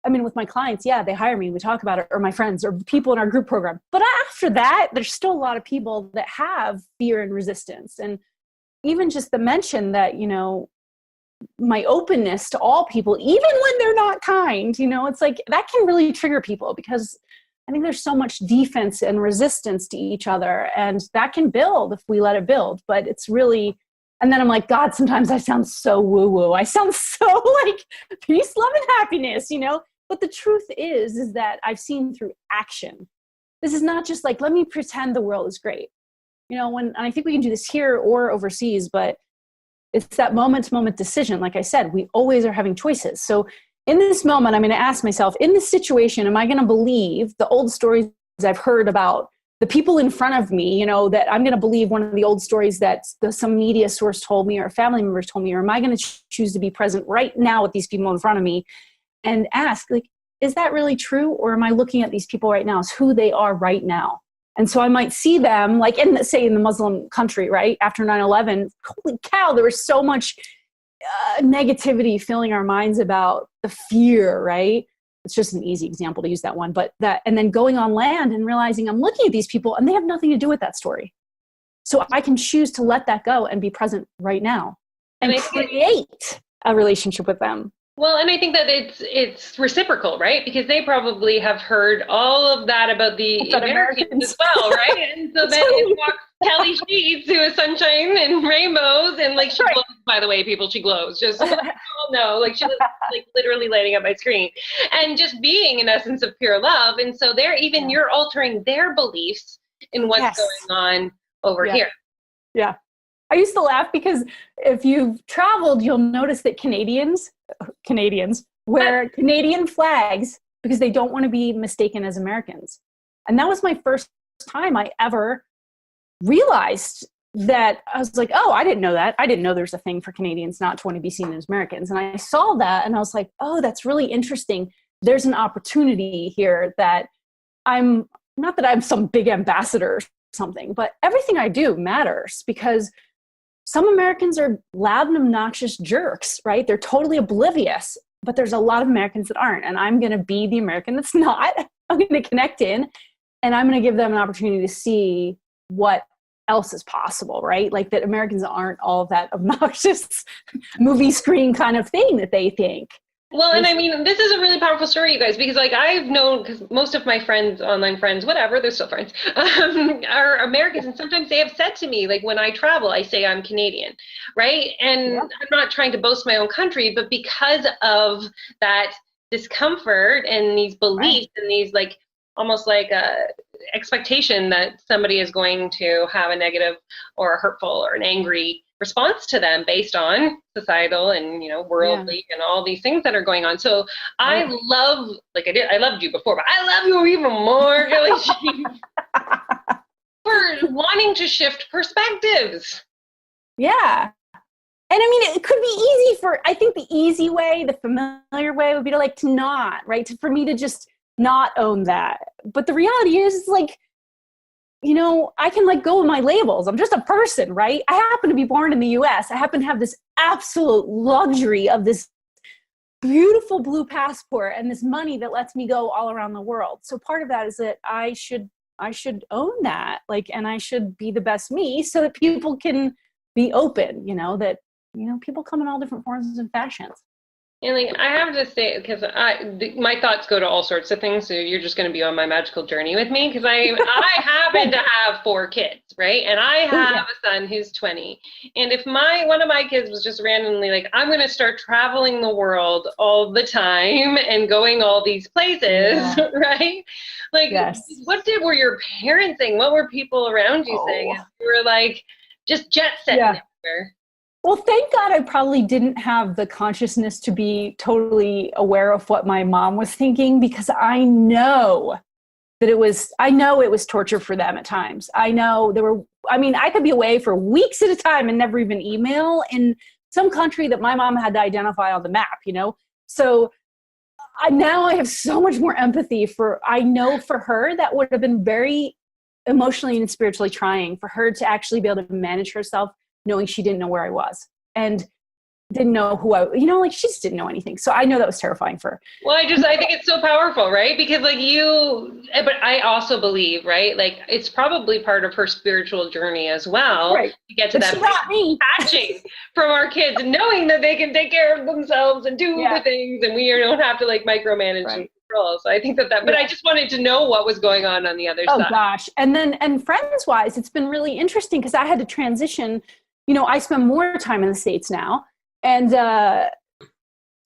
with my clients, they hire me, we talk about it, or my friends, or people in our group program. But after that, there's still a lot of people that have fear and resistance. And even just the mention that, my openness to all people, even when they're not kind, it's like that can really trigger people, because I think there's so much defense and resistance to each other, and that can build if we let it build. But it's really, and then I'm like, God, sometimes I sound so woo-woo. I sound so like peace, love, and happiness, But the truth is that I've seen through action. This is not just like, let me pretend the world is great. And I think we can do this here or overseas, but it's that moment-to-moment decision. Like I said, we always are having choices. So in this moment, I'm going to ask myself, in this situation, am I going to believe the old stories I've heard about the people in front of me, that I'm going to believe one of the old stories that some media source told me or family members told me, or am I going to choose to be present right now with these people in front of me and ask, like, is that really true? Or am I looking at these people right now as who they are right now? And so I might see them, like, say in the Muslim country, right? After 9/11, holy cow, there was so much negativity filling our minds about the fear, right? It's just an easy example to use that one, but and then going on land and realizing I'm looking at these people and they have nothing to do with that story. So I can choose to let that go and be present right now and create a relationship with them. Well, and I think that it's reciprocal, right? Because they probably have heard all of that about the Americans as well, right? And so then it walks Kelly Sheets, who is sunshine and rainbows, and like she glows, by the way, people, she glows. Just so you all know, like she was like literally lighting up my screen, and just being an essence of pure love. And so you're altering their beliefs in what's going on over here. Yeah. I used to laugh because if you've traveled, you'll notice that Canadians wear Canadian flags because they don't want to be mistaken as Americans. And that was my first time I ever realized that. I was like, oh, I didn't know that. I didn't know there's a thing for Canadians not to want to be seen as Americans. And I saw that and I was like, oh, that's really interesting. There's an opportunity here that not that I'm some big ambassador or something, but everything I do matters because some Americans are loud and obnoxious jerks, right? They're totally oblivious, but there's a lot of Americans that aren't. And I'm going to be the American that's not. I'm going to connect in and I'm going to give them an opportunity to see what else is possible, right? Like that Americans aren't all that obnoxious movie screen kind of thing that they think. Well, and I mean, this is a really powerful story, you guys, because like I've known, because most of my friends, online friends, whatever, they're still friends, are Americans. And sometimes they have said to me, like when I travel, I say I'm Canadian, right? And I'm not trying to boast my own country, but because of that discomfort and these beliefs and these like, almost like a expectation that somebody is going to have a negative or a hurtful or an angry response to them based on societal and worldly and all these things that are going on. So I love, I loved you before, but I love you even more, Kelly, for wanting to shift perspectives. Yeah. And I mean, it could be easy I think the easy way, the familiar way would be to not, right? For me to just not own that. But the reality is like, I can go with my labels. I'm just a person, right? I happen to be born in the US. I happen to have this absolute luxury of this beautiful blue passport and this money that lets me go all around the world. So part of that is that I should own that, and I should be the best me so that people can be open, that, people come in all different forms and fashions. And I have to say, because my thoughts go to all sorts of things, so you're just going to be on my magical journey with me, because I happen to have 4 kids, right? And I have a son who's 20. And if one of my kids was just randomly I'm going to start traveling the world all the time and going all these places, right? What were your parents saying? What were people around you saying? You were just jet setting everywhere. Well, thank God I probably didn't have the consciousness to be totally aware of what my mom was thinking, because I know it was torture for them at times. I know I could be away for weeks at a time and never even email in some country that my mom had to identify on the map, So now I have so much more empathy I know for her that would have been very emotionally and spiritually trying for her to actually be able to manage herself, knowing she didn't know where I was and didn't know who she just didn't know anything. So I know that was terrifying for her. Well, I think it's so powerful, right? Because but I also believe, right? It's probably part of her spiritual journey as well, to get to that detaching from our kids and knowing that they can take care of themselves and do the things, and we don't have to micromanage and control. So I think but I just wanted to know what was going on the other side. Oh gosh. And friends wise, it's been really interesting because I had to transition. I spend more time in the States now. And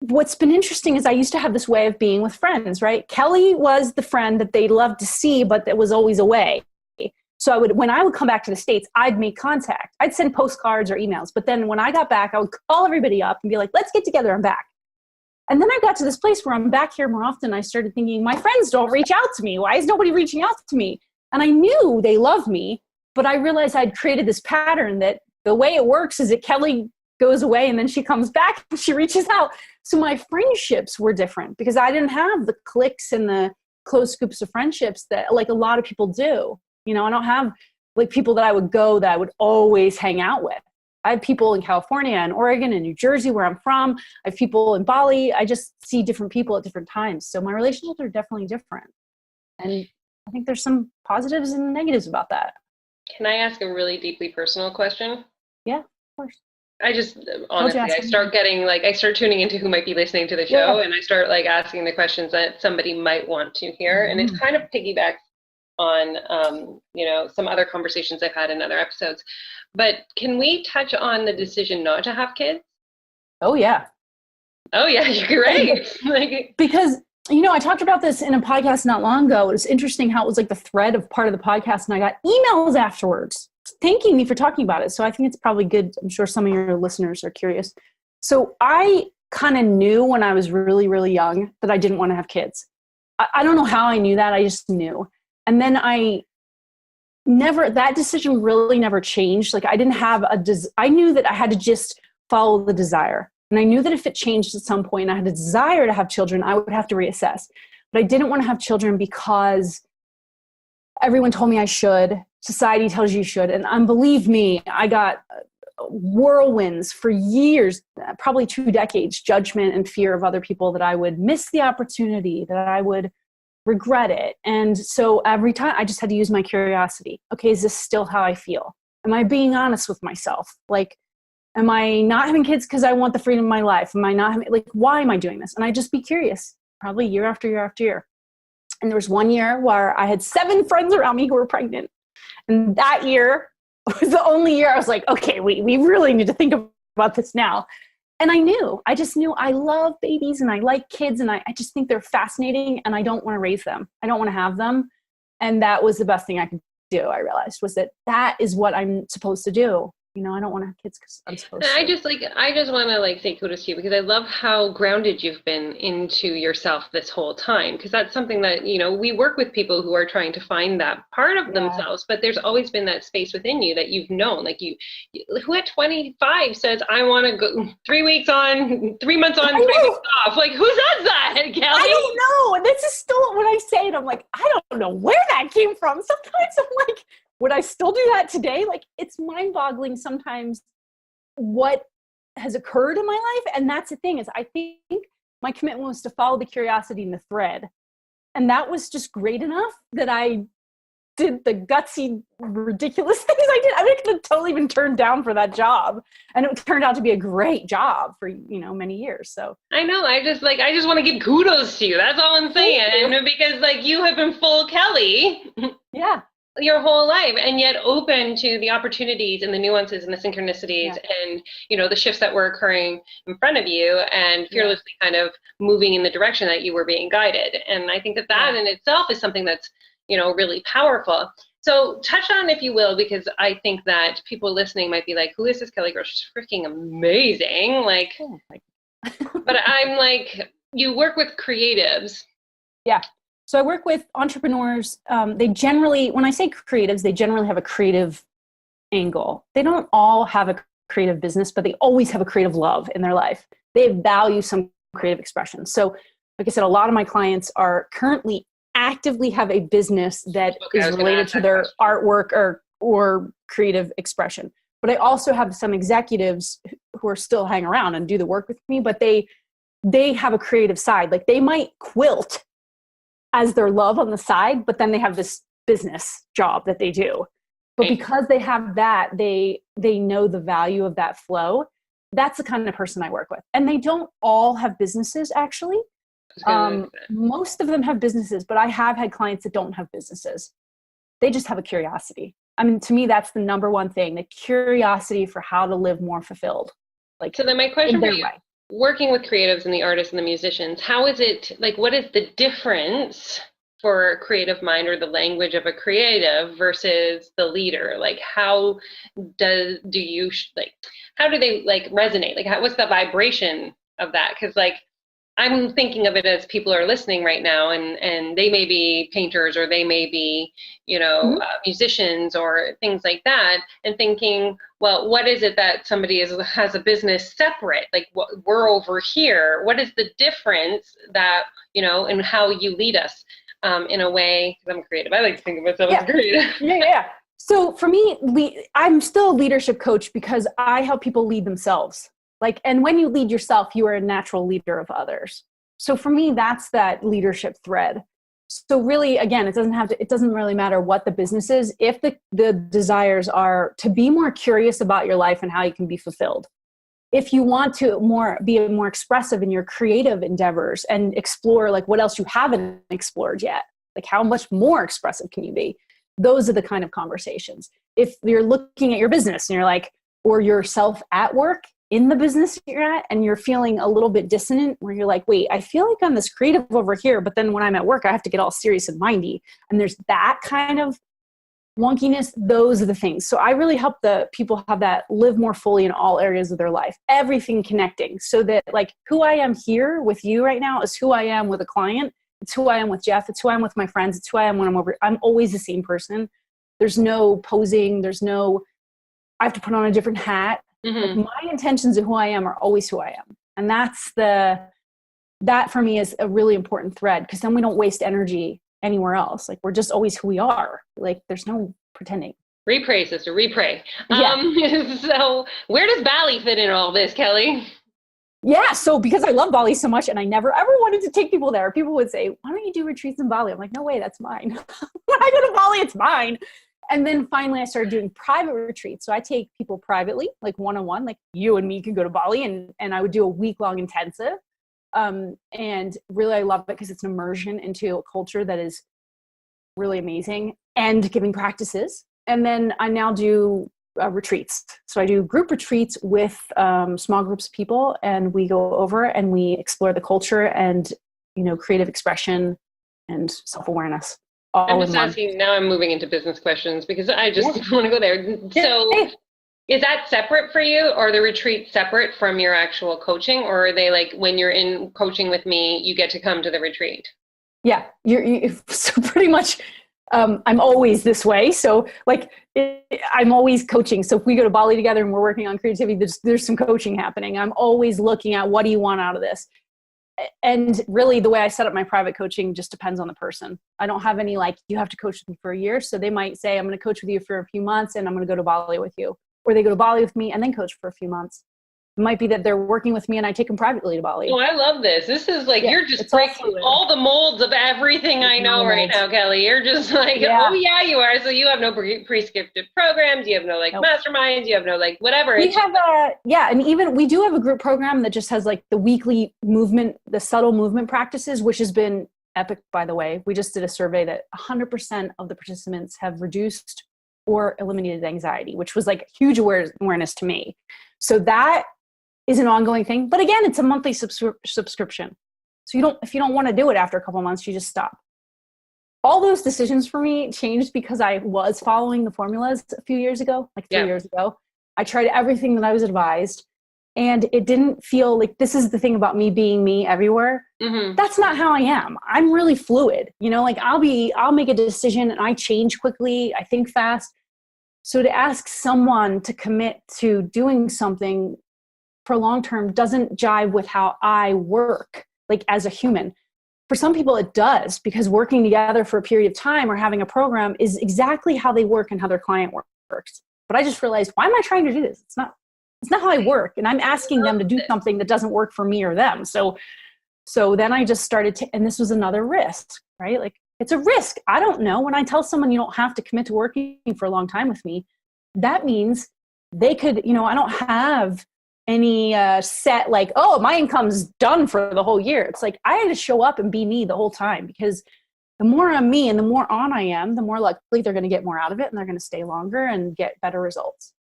what's been interesting is I used to have this way of being with friends, right? Kelly was the friend that they loved to see, but that was always away. So when I would come back to the States, I'd make contact. I'd send postcards or emails. But then when I got back, I would call everybody up and be like, let's get together. I'm back. And then I got to this place where I'm back here more often. I started thinking, my friends don't reach out to me. Why is nobody reaching out to me? And I knew they love me, but I realized I'd created this pattern that the way it works is that Kelly goes away and then she comes back and she reaches out. So my friendships were different because I didn't have the cliques and the close groups of friendships that like a lot of people do. You know, I don't have like people that I would always hang out with. I have people in California and Oregon and New Jersey where I'm from. I have people in Bali. I just see different people at different times. So my relationships are definitely different. And I think there's some positives and negatives about that. Can I ask a really deeply personal question? Yeah, of course. I just, honestly, I start tuning into who might be listening to the show, and I start like asking the questions that somebody might want to hear. And it kind of piggybacks on, some other conversations I've had in other episodes. But can we touch on the decision not to have kids? Oh, yeah. Oh, yeah, you're right. Because, I talked about this in a podcast not long ago. It was interesting how it was like the thread of part of the podcast, and I got emails afterwards thanking me for talking about it. So I think it's probably good. I'm sure some of your listeners are curious. So I kind of knew when I was really, really young that I didn't want to have kids. I don't know how I knew that. I just knew. And then that decision really never changed. Like I didn't have I knew that I had to just follow the desire. And I knew that if it changed at some point, I had a desire to have children, I would have to reassess. But I didn't want to have children because everyone told me I should. Society tells you should. And believe me, I got whirlwinds for years, probably 2 decades, judgment and fear of other people that I would miss the opportunity, that I would regret it. And so every time I just had to use my curiosity. Okay, is this still how I feel? Am I being honest with myself? Like, am I not having kids because I want the freedom of my life? Am I not having, like, why am I doing this? And I just be curious, probably year after year after year. And there was one year where I had 7 friends around me who were pregnant. And that year was the only year I was like, okay, we really need to think about this now. And I just knew I love babies and I like kids and I just think they're fascinating and I don't want to raise them. I don't want to have them. And that was the best thing I could do, I realized, was that is what I'm supposed to do. I don't want to have kids because I'm supposed to. I just want to say kudos to you because I love how grounded you've been into yourself this whole time. Because that's something that, we work with people who are trying to find that part of themselves, but there's always been that space within you that you've known. Like who at 25 says, I want to go 3 weeks on, 3 months on, 3 weeks off. Like who says that, Kelly? I don't know. And this is still when I say it, I'm like, I don't know where that came from. Sometimes I'm like, would I still do that today? Like, it's mind-boggling sometimes what has occurred in my life. And that's the thing is I think my commitment was to follow the curiosity in the thread. And that was just great enough that I did the gutsy, ridiculous things I did. I mean, I could have totally been turned down for that job. And it turned out to be a great job for, many years. So I know. I just want to give kudos to you. That's all I'm saying. Because you have been full Kelly. Yeah. Your whole life, and yet open to the opportunities and the nuances and the synchronicities and the shifts that were occurring in front of you, and fearlessly kind of moving in the direction that you were being guided. And I think that in itself is something that's really powerful. So touch on, if you will, because I think that people listening might be like, who is this Kelly girl? She's freaking amazing. But I'm like, you work with creatives. Yeah. So I work with entrepreneurs. They generally, when I say creatives, they generally have a creative angle. They don't all have a creative business, but they always have a creative love in their life. They value some creative expression. So like I said, a lot of my clients are currently actively have a business that is related to their artwork or creative expression. But I also have some executives who are still hang around and do the work with me, but they have a creative side. Like they might quilt as their love on the side, but then they have this business job that they do. But because they have that, they know the value of that flow. That's the kind of person I work with. And they don't all have businesses, actually. Most of them have businesses, but I have had clients that don't have businesses. They just have a curiosity. I mean, to me, that's the number one thing, the curiosity for how to live more fulfilled. So then my question for you, working with creatives and the artists and the musicians, how is it, what is the difference for a creative mind or the language of a creative versus the leader? How do they resonate? What's the vibration of that? Because I'm thinking of it as people are listening right now, and they may be painters, or they may be, Mhm. musicians or things like that, and thinking, well, what is it that somebody has a business separate? Like, what, we're over here. What is the difference that, and how you lead us in a way? Because I'm creative. I like to think of myself as creative. Yeah. So for me, I'm still a leadership coach because I help people lead themselves. Like, and when you lead yourself, you are a natural leader of others. So for me, that's that leadership thread. So really, again, it doesn't really matter what the business is. If the desires are to be more curious about your life and how you can be fulfilled. If you want to be more expressive in your creative endeavors and explore like what else you haven't explored yet, like how much more expressive can you be? Those are the kind of conversations. If you're looking at your business and you're like, or yourself at work in the business you're at, and you're feeling a little bit dissonant where you're like, wait, I feel like I'm this creative over here, but then when I'm at work, I have to get all serious and mindy. And there's that kind of wonkiness. Those are the things. So I really help the people have that, live more fully in all areas of their life, everything connecting, so that like who I am here with you right now is who I am with a client. It's who I am with Jeff. It's who I am with my friends. It's who I am when I'm over. I'm always the same person. There's no posing. There's no, I have to put on a different hat. Mm-hmm. Like my intentions of who I am are always who I am. And that for me is a really important thread, because then we don't waste energy anywhere else. Like we're just always who we are. Like there's no pretending. Repray, sister, repray. Yeah. So where does Bali fit in all this, Kelly? Yeah. So because I love Bali so much and I never ever wanted to take people there, people would say, why don't you do retreats in Bali? I'm like, no way, that's mine. When I go to Bali, it's mine. And then finally I started doing private retreats. So I take people privately, like one-on-one, like you and me can go to Bali, and I would do a week-long intensive. And really I love it because it's an immersion into a culture that is really amazing and giving practices. And then I now do retreats. So I do group retreats with small groups of people, and we go over and we explore the culture and, creative expression and self-awareness. I'm just asking, now I'm moving into business questions because I just want to go there. So is that separate for you, or the retreat separate from your actual coaching, or are they like when you're in coaching with me, you get to come to the retreat? Yeah, so pretty much I'm always this way. So like I'm always coaching. So if we go to Bali together and we're working on creativity, there's some coaching happening. I'm always looking at what do you want out of this? And really the way I set up my private coaching just depends on the person. I don't have any like, you have to coach with me for a year. So they might say, I'm going to coach with you for a few months and I'm going to go to Bali with you. Or they go to Bali with me and then coach for a few months. It might be that they're working with me and I take them privately to Bali. Oh, I love this. This is like, you're just breaking all the molds of everything I know right now, Kelly. You're just like, oh yeah, you are. So you have no pre-scripted programs. You have no like masterminds. You have no like whatever. We have and even we do have a group program that just has like the weekly movement, the subtle movement practices, which has been epic, by the way. We just did a survey that 100% of the participants have reduced or eliminated anxiety, which was like huge awareness to me. So that is an ongoing thing. But again, it's a monthly subscription. So if you don't want to do it after a couple of months, you just stop. All those decisions for me changed because I was following the formulas a few years ago, like 3 years ago. I tried everything that I was advised, and it didn't feel like, this is the thing about me being me everywhere. Mm-hmm. That's not how I am. I'm really fluid. Like I'll make a decision and I change quickly. I think fast. So to ask someone to commit to doing something for long-term doesn't jive with how I work, like as a human. For some people it does, because working together for a period of time or having a program is exactly how they work and how their client works. But I just realized, why am I trying to do this? It's not how I work. And I'm asking them to do something that doesn't work for me or them. So then I just started to, and this was another risk, right? Like it's a risk. I don't know. When I tell someone you don't have to commit to working for a long time with me, that means they could, I don't have any set like, oh, my income's done for the whole year. It's like I had to show up and be me the whole time, because the more I'm me and the more on I am, the more likely they're going to get more out of it and they're going to stay longer and get better results.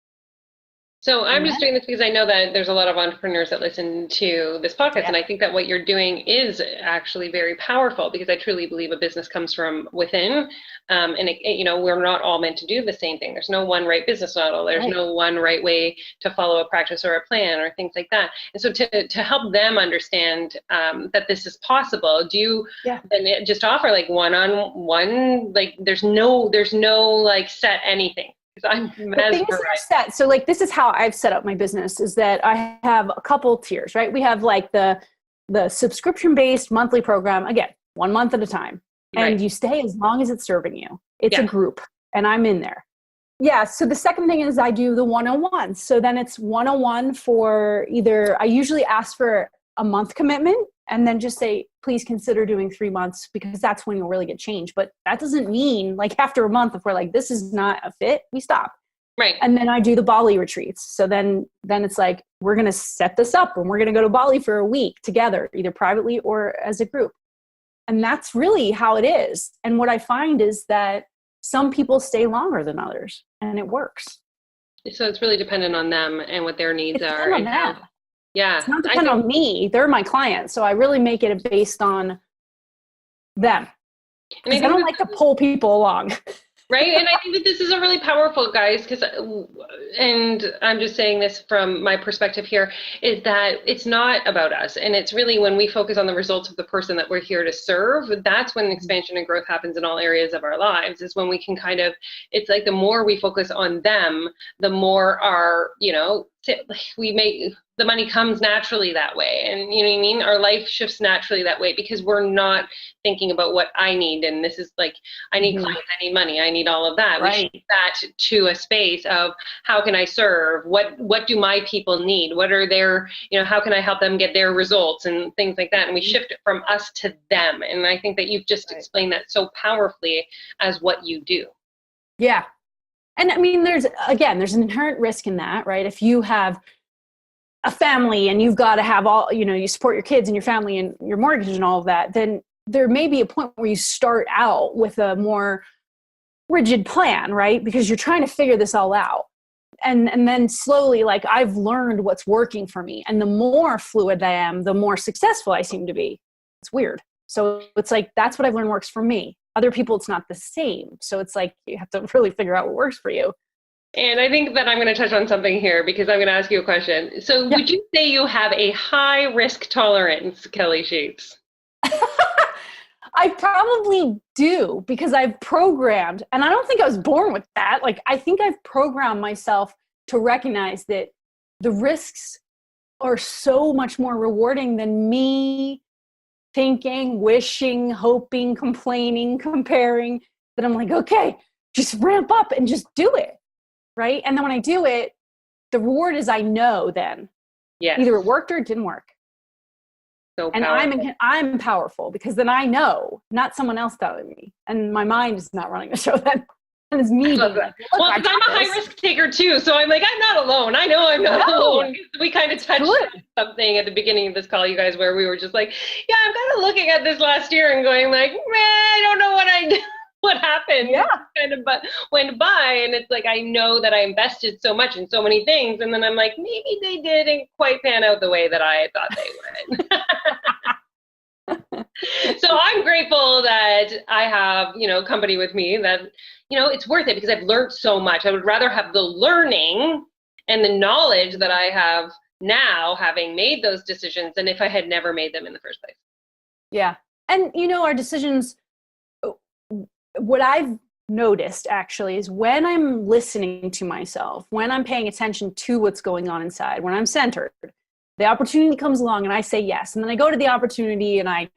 So I'm just doing this because I know that there's a lot of entrepreneurs that listen to this podcast, and I think that what you're doing is actually very powerful because I truly believe a business comes from within, and we're not all meant to do the same thing. There's no one right business model. There's no one right way to follow a practice or a plan or things like that. And so to help them understand that this is possible, do you then just offer like one-on-one? Like there's no like set anything. I'm set. So like, this is how I've set up my business is that I have a couple tiers, right? We have like the subscription-based monthly program, again, 1 month at a time. And you stay as long as it's serving you. It's a group and I'm in there. Yeah. So the second thing is I do the 101. So then it's 101 for either, I usually ask for a month commitment and then just say, please consider doing 3 months because that's when you'll really get change. But that doesn't mean like after a month, if we're like, this is not a fit, we stop. Right. And then I do the Bali retreats. So then it's like, we're going to set this up and we're going to go to Bali for a week together, either privately or as a group. And that's really how it is. And what I find is that some people stay longer than others and it works. So it's really dependent on them and what their needs are. And how, it's not dependent on me. They're my clients. So I really make it based on them. And I don't like to pull people along. Right. And I think that this is a really powerful, guys, and I'm just saying this from my perspective here, is that it's not about us. And it's really when we focus on the results of the person that we're here to serve, that's when expansion and growth happens in all areas of our lives, is when we can it's like the more we focus on them, the more the money comes naturally that way. And you know what I mean? Our life shifts naturally that way because we're not thinking about what I need. And this is like, I need clients, I need money, I need all of that. We shift that to a space of how can I serve? What do my people need? What are their, how can I help them get their results and things like that? And we shift it from us to them. And I think that you've just explained that so powerfully as what you do. Yeah. And I mean, there's an inherent risk in that, right? If you have a family and you've got to have all, you support your kids and your family and your mortgage and all of that, then there may be a point where you start out with a more rigid plan, right? Because you're trying to figure this all out. And then slowly, like I've learned what's working for me. And the more fluid I am, the more successful I seem to be. It's weird. So it's like, that's what I've learned works for me. Other people, it's not the same. So it's like, you have to really figure out what works for you. And I think that I'm going to touch on something here because I'm going to ask you a question. So would you say you have a high risk tolerance, Kelly Sheets? I probably do because I've programmed, and I don't think I was born with that. Like, I think I've programmed myself to recognize that the risks are so much more rewarding than me thinking, wishing, hoping, complaining, comparing, that I'm like, okay, just ramp up and just do it. Right. And then when I do it, the reward is I know then either it worked or it didn't work. So and I'm powerful because then I know, not someone else telling me. And my mind is not running the show then. And it's me. Well, I'm a high risk taker too. So I'm like, I'm not alone. I know I'm not alone. We kind of touched something at the beginning of this call, you guys, where we were just like, yeah, I'm kind of looking at this last year and going like, man, I don't know what I did. What happened? Kind of went by, and it's like I know that I invested so much in so many things, and then I'm like, maybe they didn't quite pan out the way that I thought they would. So I'm grateful that I have, company with me that, it's worth it because I've learned so much. I would rather have the learning and the knowledge that I have now, having made those decisions, than if I had never made them in the first place. Yeah, and our decisions. What I've noticed actually is when I'm listening to myself, when I'm paying attention to what's going on inside, when I'm centered, the opportunity comes along and I say yes. And then I go to the opportunity and I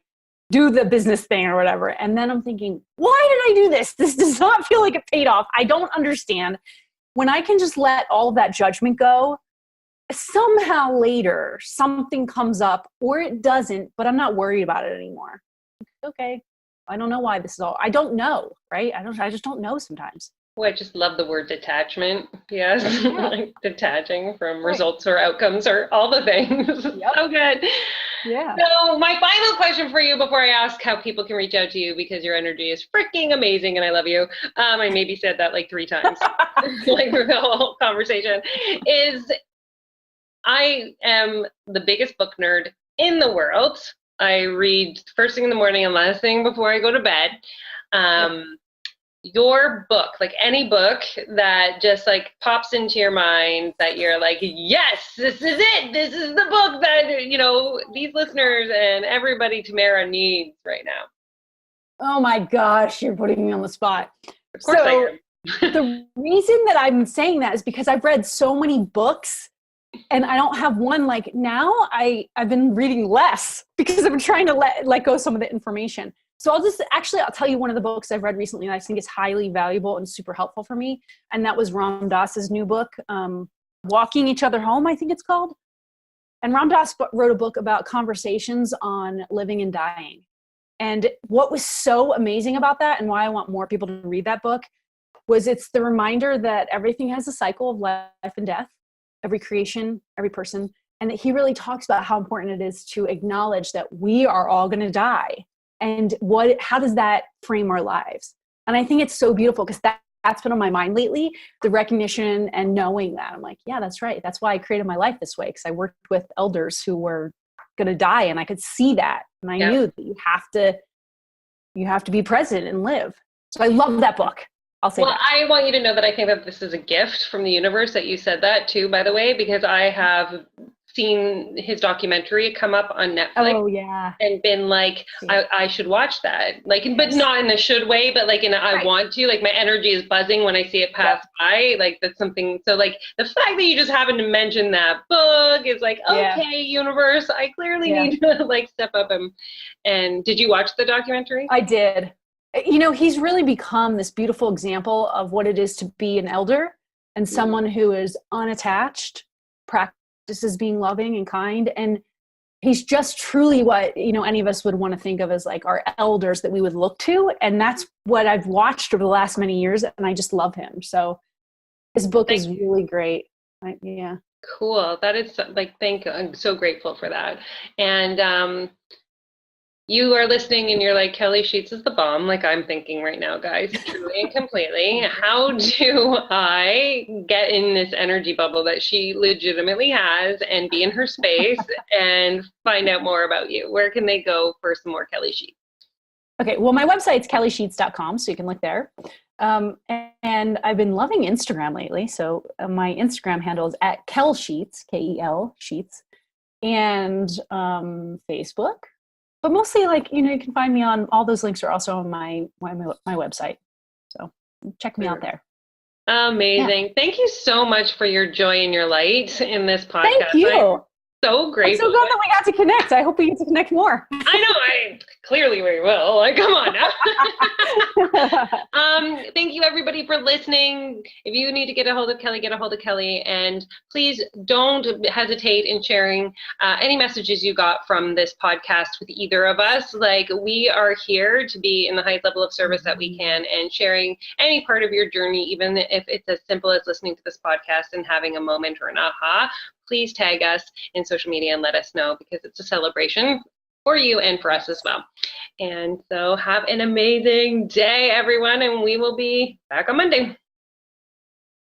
do the business thing or whatever. And then I'm thinking, why did I do this? This does not feel like it paid off. I don't understand. When I can just let all of that judgment go, somehow later something comes up or it doesn't, but I'm not worried about it anymore. Okay. I don't know why this is all. I don't know, right? I just don't know sometimes. Well, I just love the word detachment. Yes. Like detaching from results or outcomes or all the things. So good. Yeah. So my final question for you before I ask how people can reach out to you, because your energy is freaking amazing and I love you. I maybe said that like 3 times, like through the whole conversation, is I am the biggest book nerd in the world. I read first thing in the morning and last thing before I go to bed. Your book, like any book that just like pops into your mind that you're like, yes, this is it. This is the book that, you know, these listeners and everybody Tamara needs right now. Oh my gosh, you're putting me on the spot. Of course I am. The reason that I'm saying that is because I've read so many books and I don't have one. Like now I've been reading less because I've been trying to let go of some of the information. So I'll tell you one of the books I've read recently that I think is highly valuable and super helpful for me. And that was Ram Dass's new book, Walking Each Other Home, I think it's called. And Ram Dass wrote a book about conversations on living and dying. And what was so amazing about that and why I want more people to read that book was it's the reminder that everything has a cycle of life and death, every creation, every person. And that he really talks about how important it is to acknowledge that we are all going to die. And how does that frame our lives? And I think it's so beautiful because that's been on my mind lately, the recognition and knowing that. I'm like, yeah, that's right. That's why I created my life this way, because I worked with elders who were going to die and I could see that. And I knew that you have to be present and live. So I love that book. I'll say that. I want you to know that I think that this is a gift from the universe that you said that too, by the way, because I have seen his documentary come up on Netflix and been like, I should watch that. Like, but not in a should way, but like in a, I want to, like my energy is buzzing when I see it pass by. Like that's something. So like the fact that you just happened to mention that book is like, okay, universe, I clearly need to like step up and did you watch the documentary? I did. You know, he's really become this beautiful example of what it is to be an elder and someone who is unattached, practices being loving and kind. And he's just truly what, you know, any of us would want to think of as like our elders that we would look to. And that's what I've watched over the last many years. And I just love him. So his book is really great. Cool. That is like, I'm so grateful for that. And, you are listening and you're like, Kelly Sheets is the bomb, like I'm thinking right now, guys, truly and completely. How do I get in this energy bubble that she legitimately has and be in her space and find out more about you? Where can they go for some more Kelly Sheets? Okay, well, my website's kellysheets.com, so you can look there. And I've been loving Instagram lately. So my Instagram handle is at KelSheets, K-E-L, Sheets, and Facebook. But mostly, like, you know, you can find me on, all those links are also on my website. So check me out there. Amazing. Thank you so much for your joy and your light in this podcast. Thank you. So grateful. I'm so glad that we got to connect. I hope we get to connect more. I know. Clearly we will. Like, come on now. Thank you everybody for listening. If you need to get a hold of Kelly, get a hold of Kelly. And please don't hesitate in sharing any messages you got from this podcast with either of us. Like, we are here to be in the highest level of service that we can, and sharing any part of your journey, even if it's as simple as listening to this podcast and having a moment or an aha. Please tag us in social media and let us know, because it's a celebration for you and for us as well. And so have an amazing day, everyone, and we will be back on Monday.